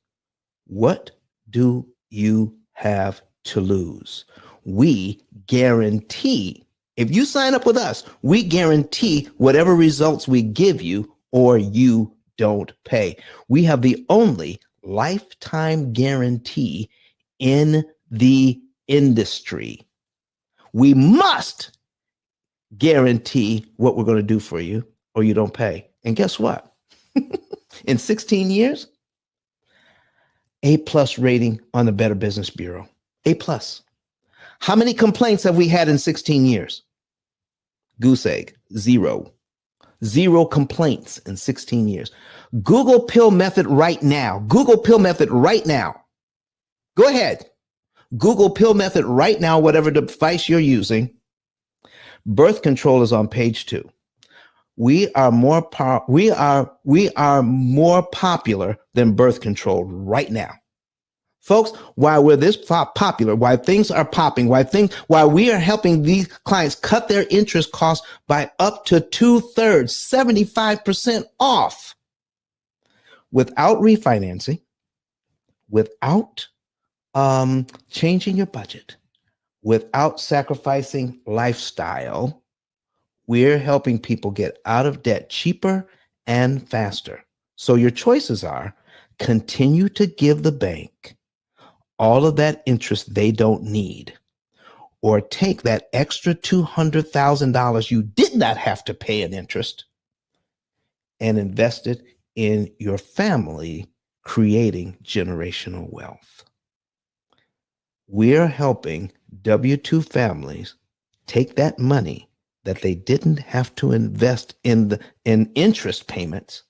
what do you have to lose? We guarantee, if you sign up with us, we guarantee whatever results we give you or you don't pay. We have the only lifetime guarantee in the industry. We must guarantee what we're going to do for you or you don't pay. And guess what? In 16 years, A+ rating on the Better Business Bureau. A+. How many complaints have we had in 16 years? Goose egg, zero. Zero complaints in 16 years. Google P.I.L.L method right now. Google P.I.L.L method right now. Go ahead. Google P.I.L.L method right now, whatever device you're using. Birth control is on page 2. We are more popular than birth control right now. Folks, why we're this popular, why things are popping, why we are helping these clients cut their interest costs by up to 2/3, 75% off, without refinancing, without changing your budget, without sacrificing lifestyle. We're helping people get out of debt cheaper and faster. So your choices are: continue to give the bank all of that interest they don't need, or take that extra $200,000 you did not have to pay in interest and invest it in your family, creating generational wealth. We're helping W-2 families take that money that they didn't have to invest in interest payments,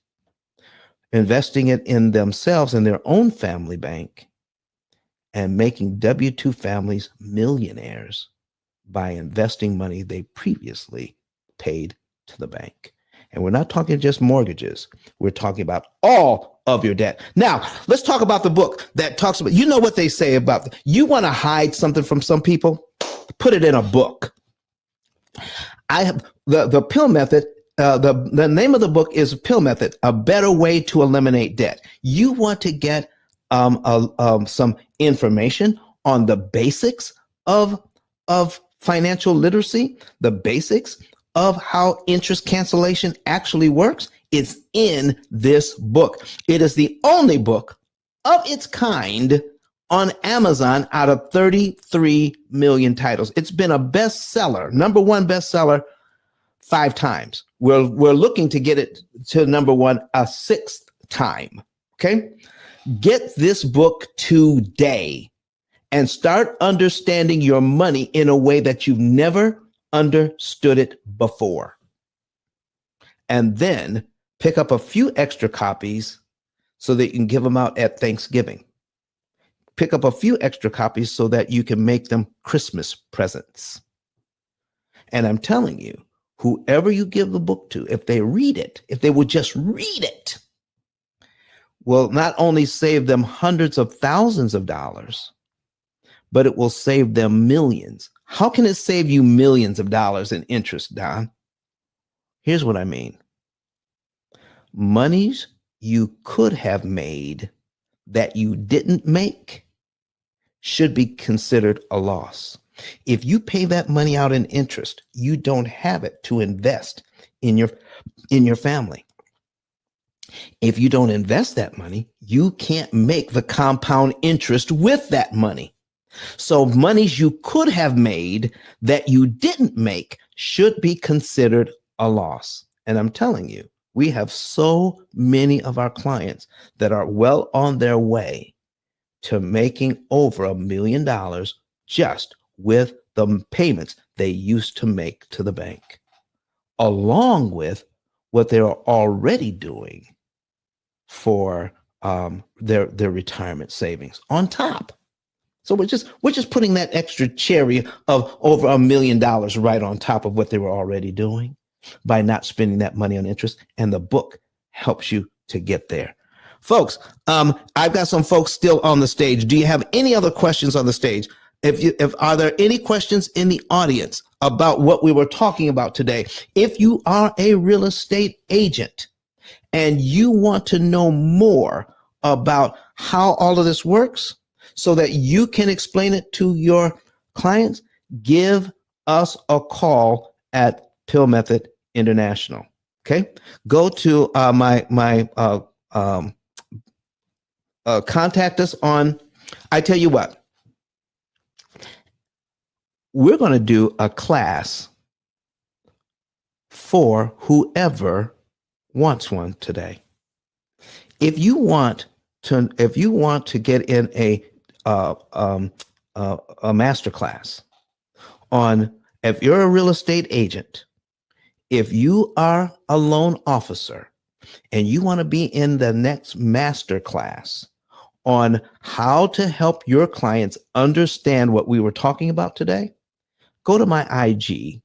investing it in themselves and their own family bank, and making W-2 families millionaires by investing money they previously paid to the bank. And we're not talking just mortgages. We're talking about all of your debt. Now, let's talk about the book that talks about, you know what they say about, you want to hide something from some people? Put it in a book. I have the P.I.L.L method. The name of the book is P.I.L.L method, a better way to eliminate debt. You want to get some information on the basics of financial literacy, the basics of how interest cancellation actually works. It's in this book. It is the only book of its kind on Amazon out of 33 million titles. It's been a bestseller, #1 bestseller 5 times. We're looking to get it to #1 a 6th time. Okay? Get this book today and start understanding your money in a way that you've never understood it before. And then pick up a few extra copies so that you can give them out at Thanksgiving. Pick up a few extra copies so that you can make them Christmas presents. And I'm telling you, whoever you give the book to, if they read it, if they would just read it, will not only save them hundreds of thousands of dollars, but it will save them millions. How can it save you millions of dollars in interest, Don? Here's what I mean. Monies you could have made that you didn't make should be considered a loss. If you pay that money out in interest, you don't have it to invest in your family. If you don't invest that money, you can't make the compound interest with that money. So monies you could have made that you didn't make should be considered a loss. And I'm telling you, we have so many of our clients that are well on their way to making over $1 million just with the payments they used to make to the bank, along with what they're already doing for their retirement savings on top. So we're just putting that extra cherry of over $1 million right on top of what they were already doing by not spending that money on interest. And the book helps you to get there. Folks, I've got some folks still on the stage. Do you have any other questions on the stage? If are there any questions in the audience about what we were talking about today? If you are a real estate agent and you want to know more about how all of this works so that you can explain it to your clients, give us a call at P.I.L.L Method International. Okay, go to contact us on. I tell you what, we're going to do a class for whoever wants one today. If you want to get in a master class on, if you're a real estate agent If you are a loan officer and you want to be in the next master class on how to help your clients understand what we were talking about today, go to my IG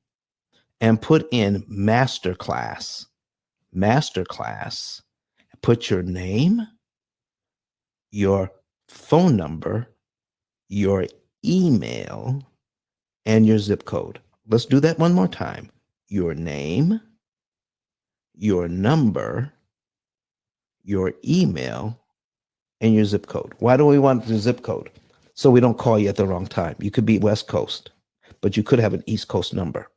and put in masterclass, put your name, your phone number, your email, and your zip code. Let's do that one more time. Your name, your number, your email, and your zip code. Why do we want the zip code? So we don't call you at the wrong time. You could be West Coast, but you could have an East Coast number.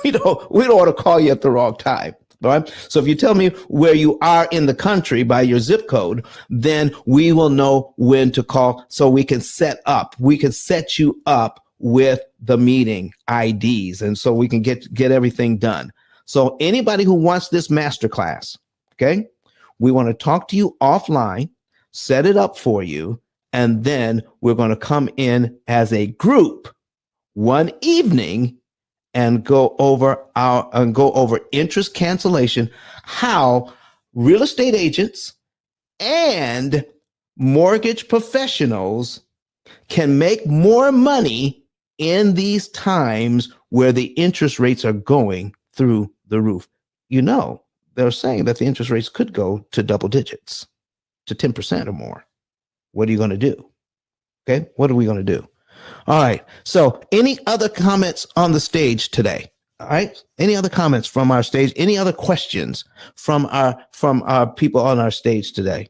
We don't want to call you at the wrong time. All right. So if you tell me where you are in the country by your zip code, then we will know when to call so we can set you up with the meeting IDs. And so we can get everything done. So anybody who wants this masterclass, okay, we want to talk to you offline, set it up for you, and then we're going to come in as a group one evening and go over interest cancellation, how real estate agents and mortgage professionals can make more money in these times where the interest rates are going through the roof. You know, they're saying that the interest rates could go to double digits, to 10% or more. What are you going to do? Okay, what are we going to do? All right. So any other comments on the stage today? All right. Any other comments from our stage? Any other questions from our people on our stage today?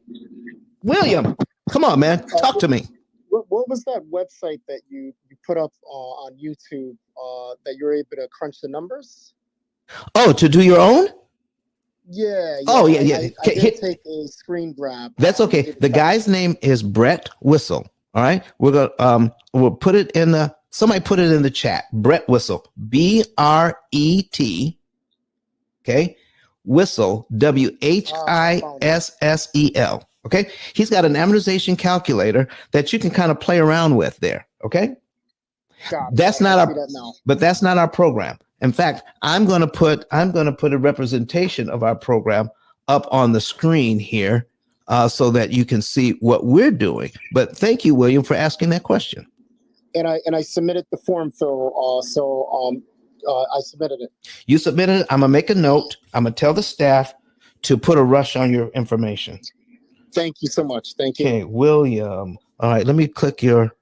William, come on, man. Talk to me. What was that website that you put up on YouTube that you're able to crunch the numbers? Oh, to do your own? Yeah. Oh, yeah. I did take a screen grab. That's okay. The guy's name is Brett Whistle. All right. We'll put it in somebody put it in the chat. Brett Whistle, BRET. Okay. Whistle, WHISSEL. Okay. He's got an amortization calculator that you can kind of play around with there. Okay. That's not our program. In fact, I'm going to put a representation of our program up on the screen here so that you can see what we're doing. But thank you, William, for asking that question. And I submitted the form, Phil. I submitted it. You submitted it. I'm gonna make a note. I'm gonna tell the staff to put a rush on your information. Thank you so much. Thank you. Okay, William. All right, let me click your.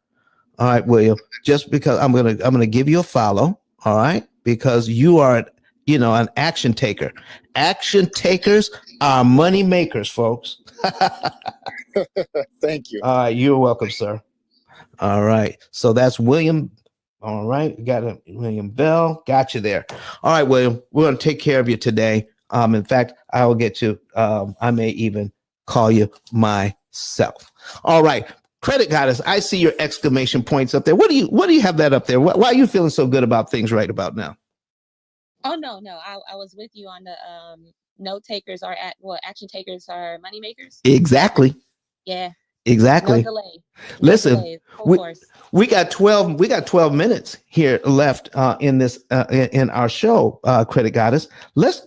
All right, William. Just because I'm gonna give you a follow. All right, because you are, an action taker. Action takers are money makers, folks. Thank you. All right, you're welcome, sir. All right, so that's William. All right, got it. William Bell, got you there. All right, William, we're going to take care of you today. In fact, I will get you. I may even call you myself. All right, Credit Goddess, I see your exclamation points up there. What do you have that up there? Why are you feeling so good about things right about now? Oh, no. I was with you on the note takers action takers are money makers. Exactly. Yeah. Exactly. No delay. Listen, we got 12 minutes here left in this in our show, Credit Goddess.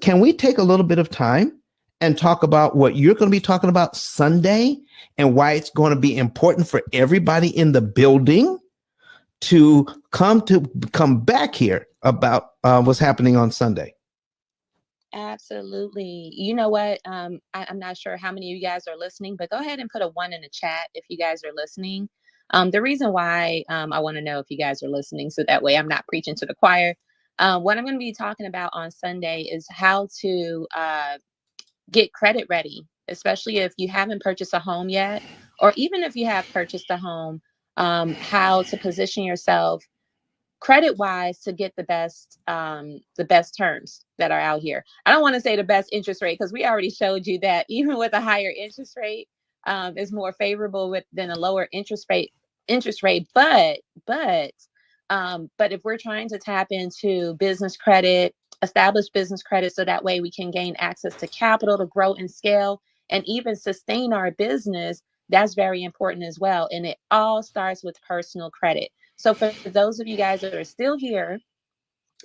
Can we take a little bit of time and talk about what you're going to be talking about Sunday and why it's going to be important for everybody in the building to come back here about what's happening on Sunday? Absolutely. You know what? I'm not sure how many of you guys are listening, but go ahead and put a 1 in the chat if you guys are listening. The reason why I want to know if you guys are listening, so that way I'm not preaching to the choir. What I'm going to be talking about on Sunday is how to get credit ready, especially if you haven't purchased a home yet, or even if you have purchased a home, how to position yourself credit wise to get the best terms that are out here. I don't want to say the best interest rate, because we already showed you that even with a higher interest rate is more favorable than a lower interest rate. But if we're trying to tap into business credit, establish business credit, so that way we can gain access to capital to grow and scale and even sustain our business, that's very important as well. And it all starts with personal credit. So for those of you guys that are still here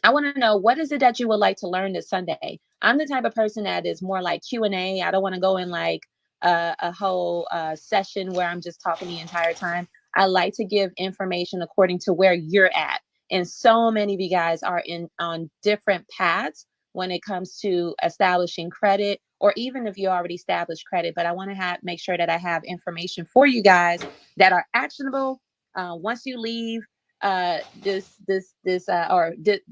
I want to know, what is it that you would like to learn this Sunday? I'm the type of person that is more like Q&A. I don't want to go in like a whole session where I'm just talking the entire time. I like to give information according to where you're at. And so many of you guys are on different paths when it comes to establishing credit, or even if you already established credit. But I want to make sure that I have information for you guys that are actionable. Once you leave the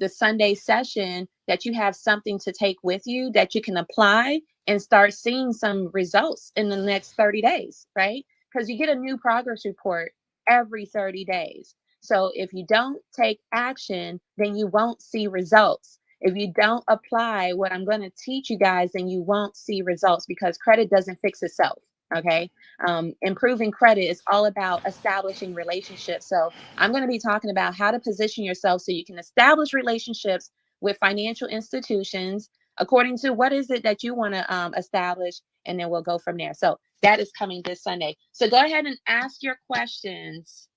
Sunday session, that you have something to take with you that you can apply and start seeing some results in the next 30 days, right? Because you get a new progress report every 30 days. So if you don't take action, then you won't see results. If you don't apply what I'm going to teach you guys, then you won't see results, because credit doesn't fix itself. Okay. Improving credit is all about establishing relationships. So I'm going to be talking about how to position yourself so you can establish relationships with financial institutions according to what is it that you want to establish, and then we'll go from there. So that is coming this Sunday. So go ahead and ask your questions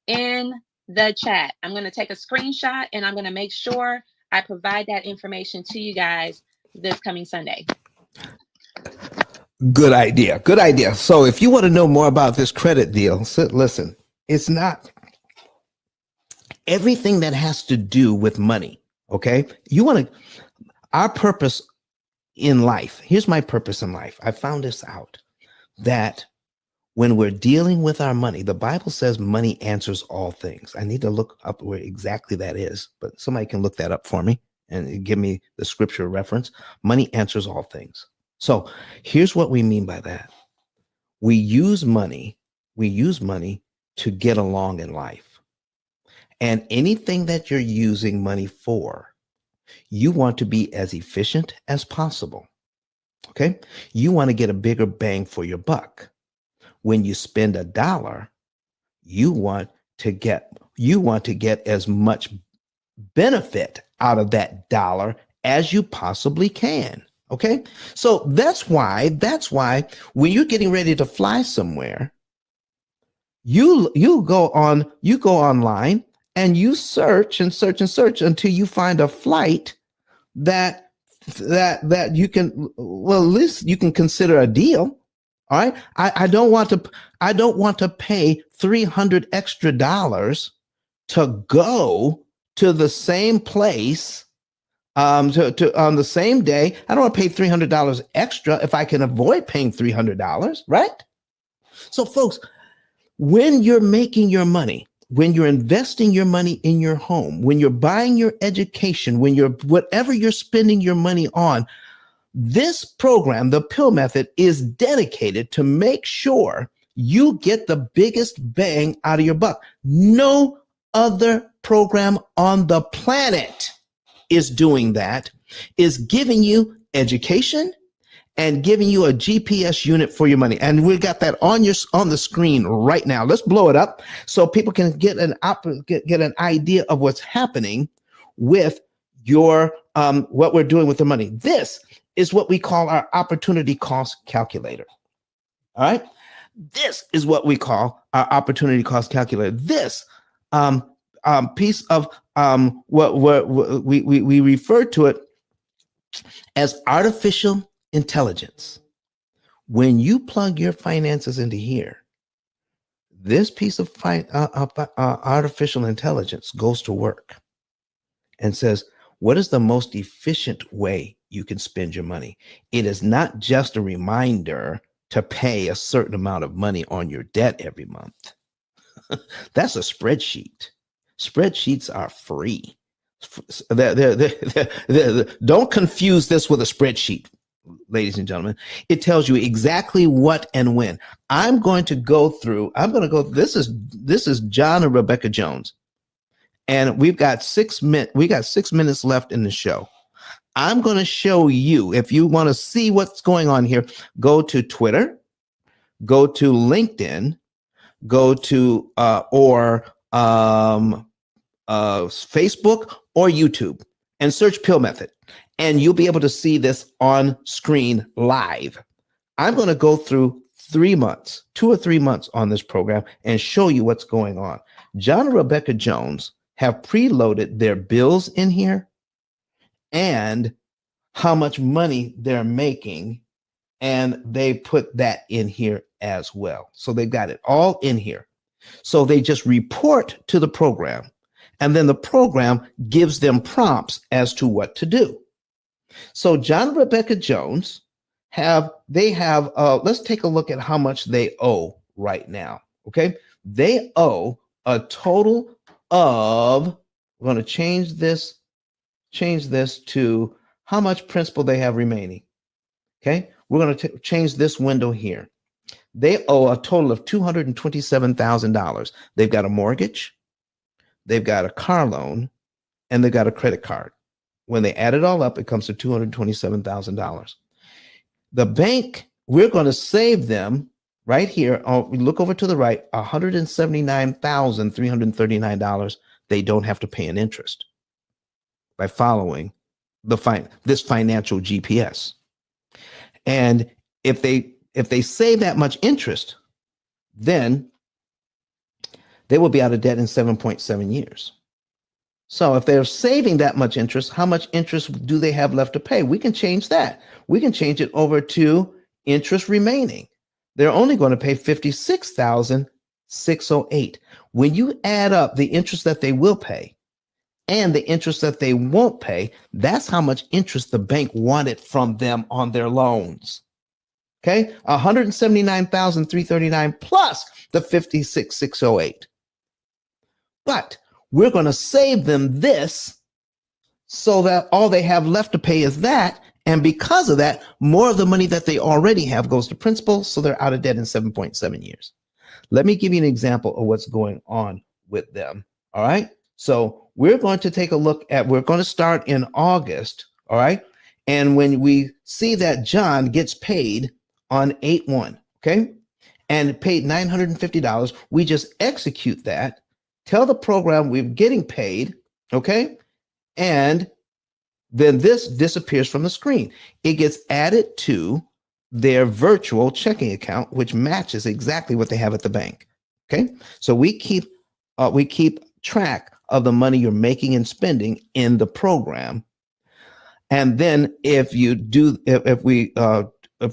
in the chat. I'm going to take a screenshot and I'm going to make sure I provide that information to you guys this coming Sunday. Good idea. Good idea. So if you want to know more about this credit deal, listen, it's not everything that has to do with money. Okay. Our purpose in life. Here's my purpose in life. I found this out, that when we're dealing with our money, the Bible says money answers all things. I need to look up where exactly that is, but somebody can look that up for me and give me the scripture reference. Money answers all things. So here's what we mean by that. We use money to get along in life. And anything that you're using money for, you want to be as efficient as possible. Okay? You want to get a bigger bang for your buck. When you spend $1, you want to get as much benefit out of that dollar as you possibly can. Okay. So that's why when you're getting ready to fly somewhere, you go online and you search until you find a flight that you can, well, at least you can consider a deal. All right. I don't want to pay $300 extra to go to the same place to on the same day. I don't want to pay $300 extra if I can avoid paying $300, right? So folks, when you're making your money, when you're investing your money in your home, when you're buying your education, when you're whatever you're spending your money on, this program, the P.I.L.L method, is dedicated to make sure you get the biggest bang out of your buck. No other program on the planet is doing that, is giving you education and giving you a GPS unit for your money. And we got that on the screen right now. Let's blow it up so people can get an idea of what's happening with your what we're doing with the money. This is what we call our opportunity cost calculator. All right. This is what we call our opportunity cost calculator. This piece of what we refer to it as artificial intelligence. When you plug your finances into here, this piece of artificial intelligence goes to work and says, what is the most efficient way you can spend your money? It is not just a reminder to pay a certain amount of money on your debt every month. That's a spreadsheet. Spreadsheets are free. Don't confuse this with a spreadsheet, ladies and gentlemen. It tells you exactly what and when. This is John and Rebecca Jones. And we've got 6 minutes left in the show. I'm going to show you, if you want to see what's going on here, go to Twitter, go to LinkedIn, go to Facebook or YouTube and search P.I.L.L method, and you'll be able to see this on screen live. I'm going to go through 2 or 3 months on this program and show you what's going on. John and Rebecca Jones have preloaded their bills in here and how much money they're making, and they put that in here as well. So they got it all in here. So they just report to the program, and then the program gives them prompts as to what to do. So John and Rebecca Jones let's take a look at how much they owe right now. Okay. They owe a total of, we're going to change this to how much principal they have remaining. Okay. We're going to change this window here. They owe a total of $227,000. They've got a mortgage, they've got a car loan, and they've got a credit card. When they add it all up, it comes to $227,000. The bank, we're going to save them right here. We look over to the right, $179,339. They don't have to pay an interest by following this financial GPS. And if they save that much interest, then they will be out of debt in 7.7 years. So if they're saving that much interest, how much interest do they have left to pay? We can change that. We can change it over to interest remaining. They're only going to pay $56,608. When you add up the interest that they will pay and the interest that they won't pay, that's how much interest the bank wanted from them on their loans. Okay, $179,339 plus the $56,608. But we're going to save them this so that all they have left to pay is that. And because of that, more of the money that they already have goes to principal. So they're out of debt in 7.7 years. Let me give you an example of what's going on with them. All right. So we're going to start in August. All right. And when we see that John gets paid on 8/1, okay, and paid $950, we just execute that. Tell the program we're getting paid, okay? And then this disappears from the screen. It gets added to their virtual checking account, which matches exactly what they have at the bank, okay? So we keep track of the money you're making and spending in the program. And then if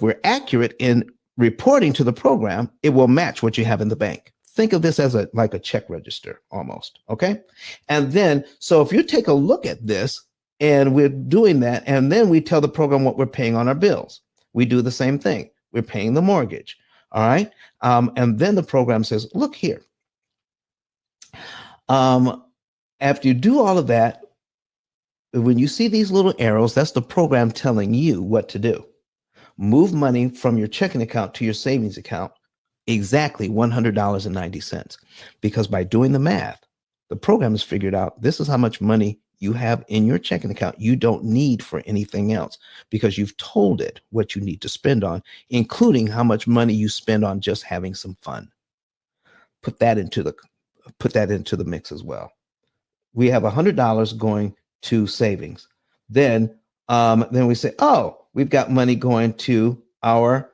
we're accurate in reporting to the program, it will match what you have in the bank. Think of this as like a check register almost, okay? And then, so if you take a look at this and we're doing that, and then we tell the program what we're paying on our bills. We do the same thing. We're paying the mortgage, all right? And then the program says, look here. After you do all of that, when you see these little arrows, that's the program telling you what to do. Move money from your checking account to your savings account, exactly $100.90. Because by doing the math, the program has figured out this is how much money you have in your checking account you don't need for anything else, because you've told it what you need to spend on, including how much money you spend on just having some fun. Put that into the mix as well. We have $100 going to savings. Then we say, oh, we've got money going to our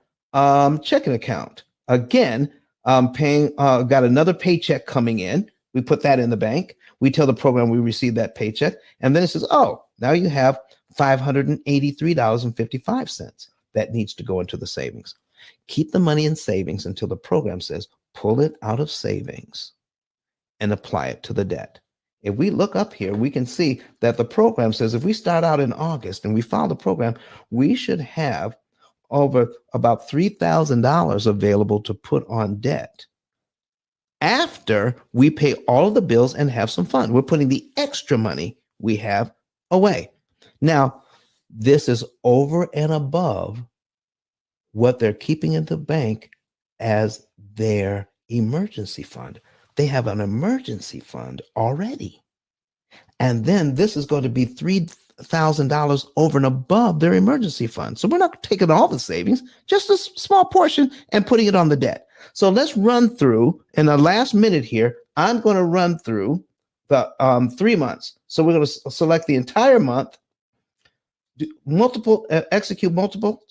checking account. Again, got another paycheck coming in. We put that in the bank. We tell the program we received that paycheck. And then it says, oh, now you have $583.55 that needs to go into the savings. Keep the money in savings until the program says, pull it out of savings and apply it to the debt. If we look up here, we can see that the program says if we start out in August and we file the program, we should have over about $3,000 available to put on debt after we pay all of the bills and have some fun. We're putting the extra money we have away. Now, this is over and above what they're keeping in the bank as their emergency fund. They have an emergency fund already. And then this is going to be $3,000 over and above their emergency fund. So we're not taking all the savings, just a small portion and putting it on the debt. So let's run through in the last minute here. I'm going to run through the 3 months. So we're going to select the entire month, execute multiple,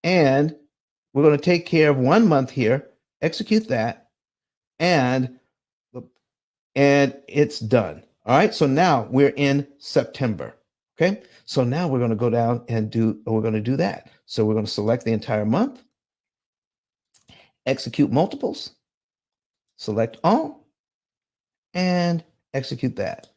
and we're going to take care of 1 month here, execute that, and it's done. All right. So now we're in September. Okay, so now we're going to go down and we're going to do that. So we're going to select the entire month, execute multiples, select all, and execute that.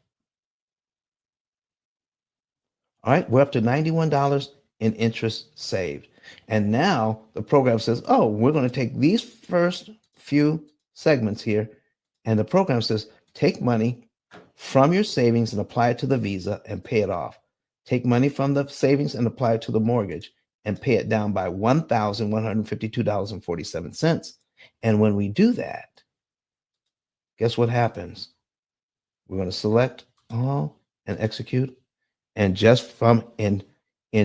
All right, we're up to $91 in interest saved. And now the program says, oh, we're going to take these first few segments here. And the program says, take money from your savings and apply it to the Visa and pay it off. Take money from the savings and apply it to the mortgage and pay it down by $1,152.47. And when we do that, guess what happens? We're going to select all and execute. And just from in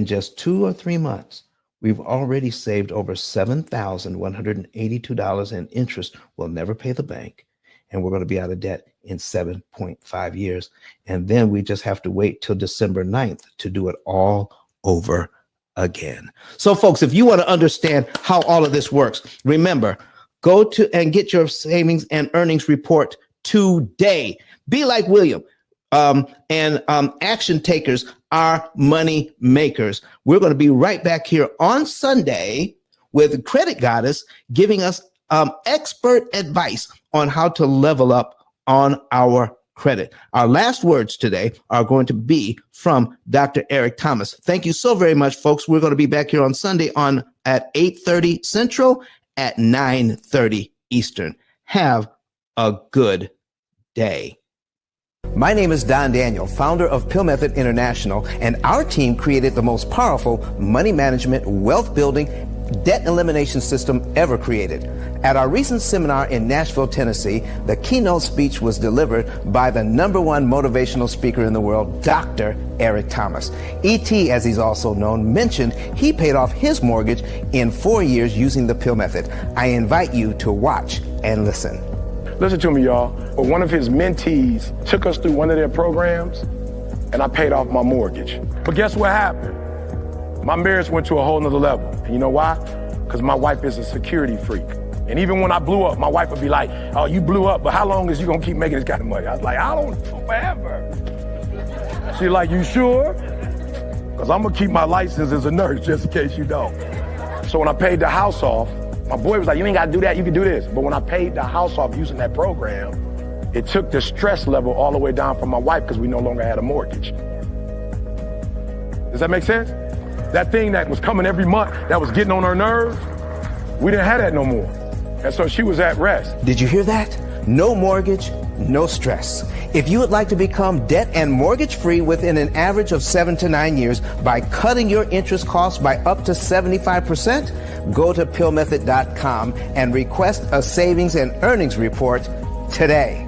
just 2 or 3 months, we've already saved over $7,182 in interest. We'll never pay the bank. And we're going to be out of debt in 7.5 years. And then we just have to wait till December 9th to do it all over again. So folks, if you want to understand how all of this works, remember, go to and get your savings and earnings report today. Be like William. Action takers are money makers. We're going to be right back here on Sunday with Credit Goddess giving us expert advice on how to level up on our credit. Our last words today are going to be from Dr. Eric Thomas. Thank you so very much, folks. We're going to be back here on Sunday at 8:30 Central, at 9:30 Eastern. Have a good day. My name is Don Daniel, founder of P.I.L.L Method International, and our team created the most powerful money management, wealth building, debt elimination system ever created. At our recent seminar in Nashville, Tennessee, the keynote speech was delivered by the #1 motivational speaker in the world, Dr. Eric Thomas. E.T., as he's also known, mentioned he paid off his mortgage in 4 years using the P.I.L.L Method. I invite you to watch and listen. Listen to me, y'all. But one of his mentees took us through one of their programs, and I paid off my mortgage. But guess what happened? My marriage went to a whole nother level. And you know why? Because my wife is a security freak. And even when I blew up, my wife would be like, oh, you blew up, but how long is you gonna keep making this kind of money? I was like, I don't know, forever. She's like, you sure? Because I'm gonna keep my license as a nurse just in case you don't. So when I paid the house off, my boy was like, you ain't gotta do that, you can do this. But when I paid the house off using that program, it took the stress level all the way down from my wife because we no longer had a mortgage. Does that make sense? That thing that was coming every month, that was getting on her nerves, we didn't have that no more. And so she was at rest. Did you hear that? No mortgage, no stress. If you would like to become debt and mortgage free within an average of 7 to 9 years by cutting your interest costs by up to 75%, go to pillmethod.com and request a savings and earnings report today.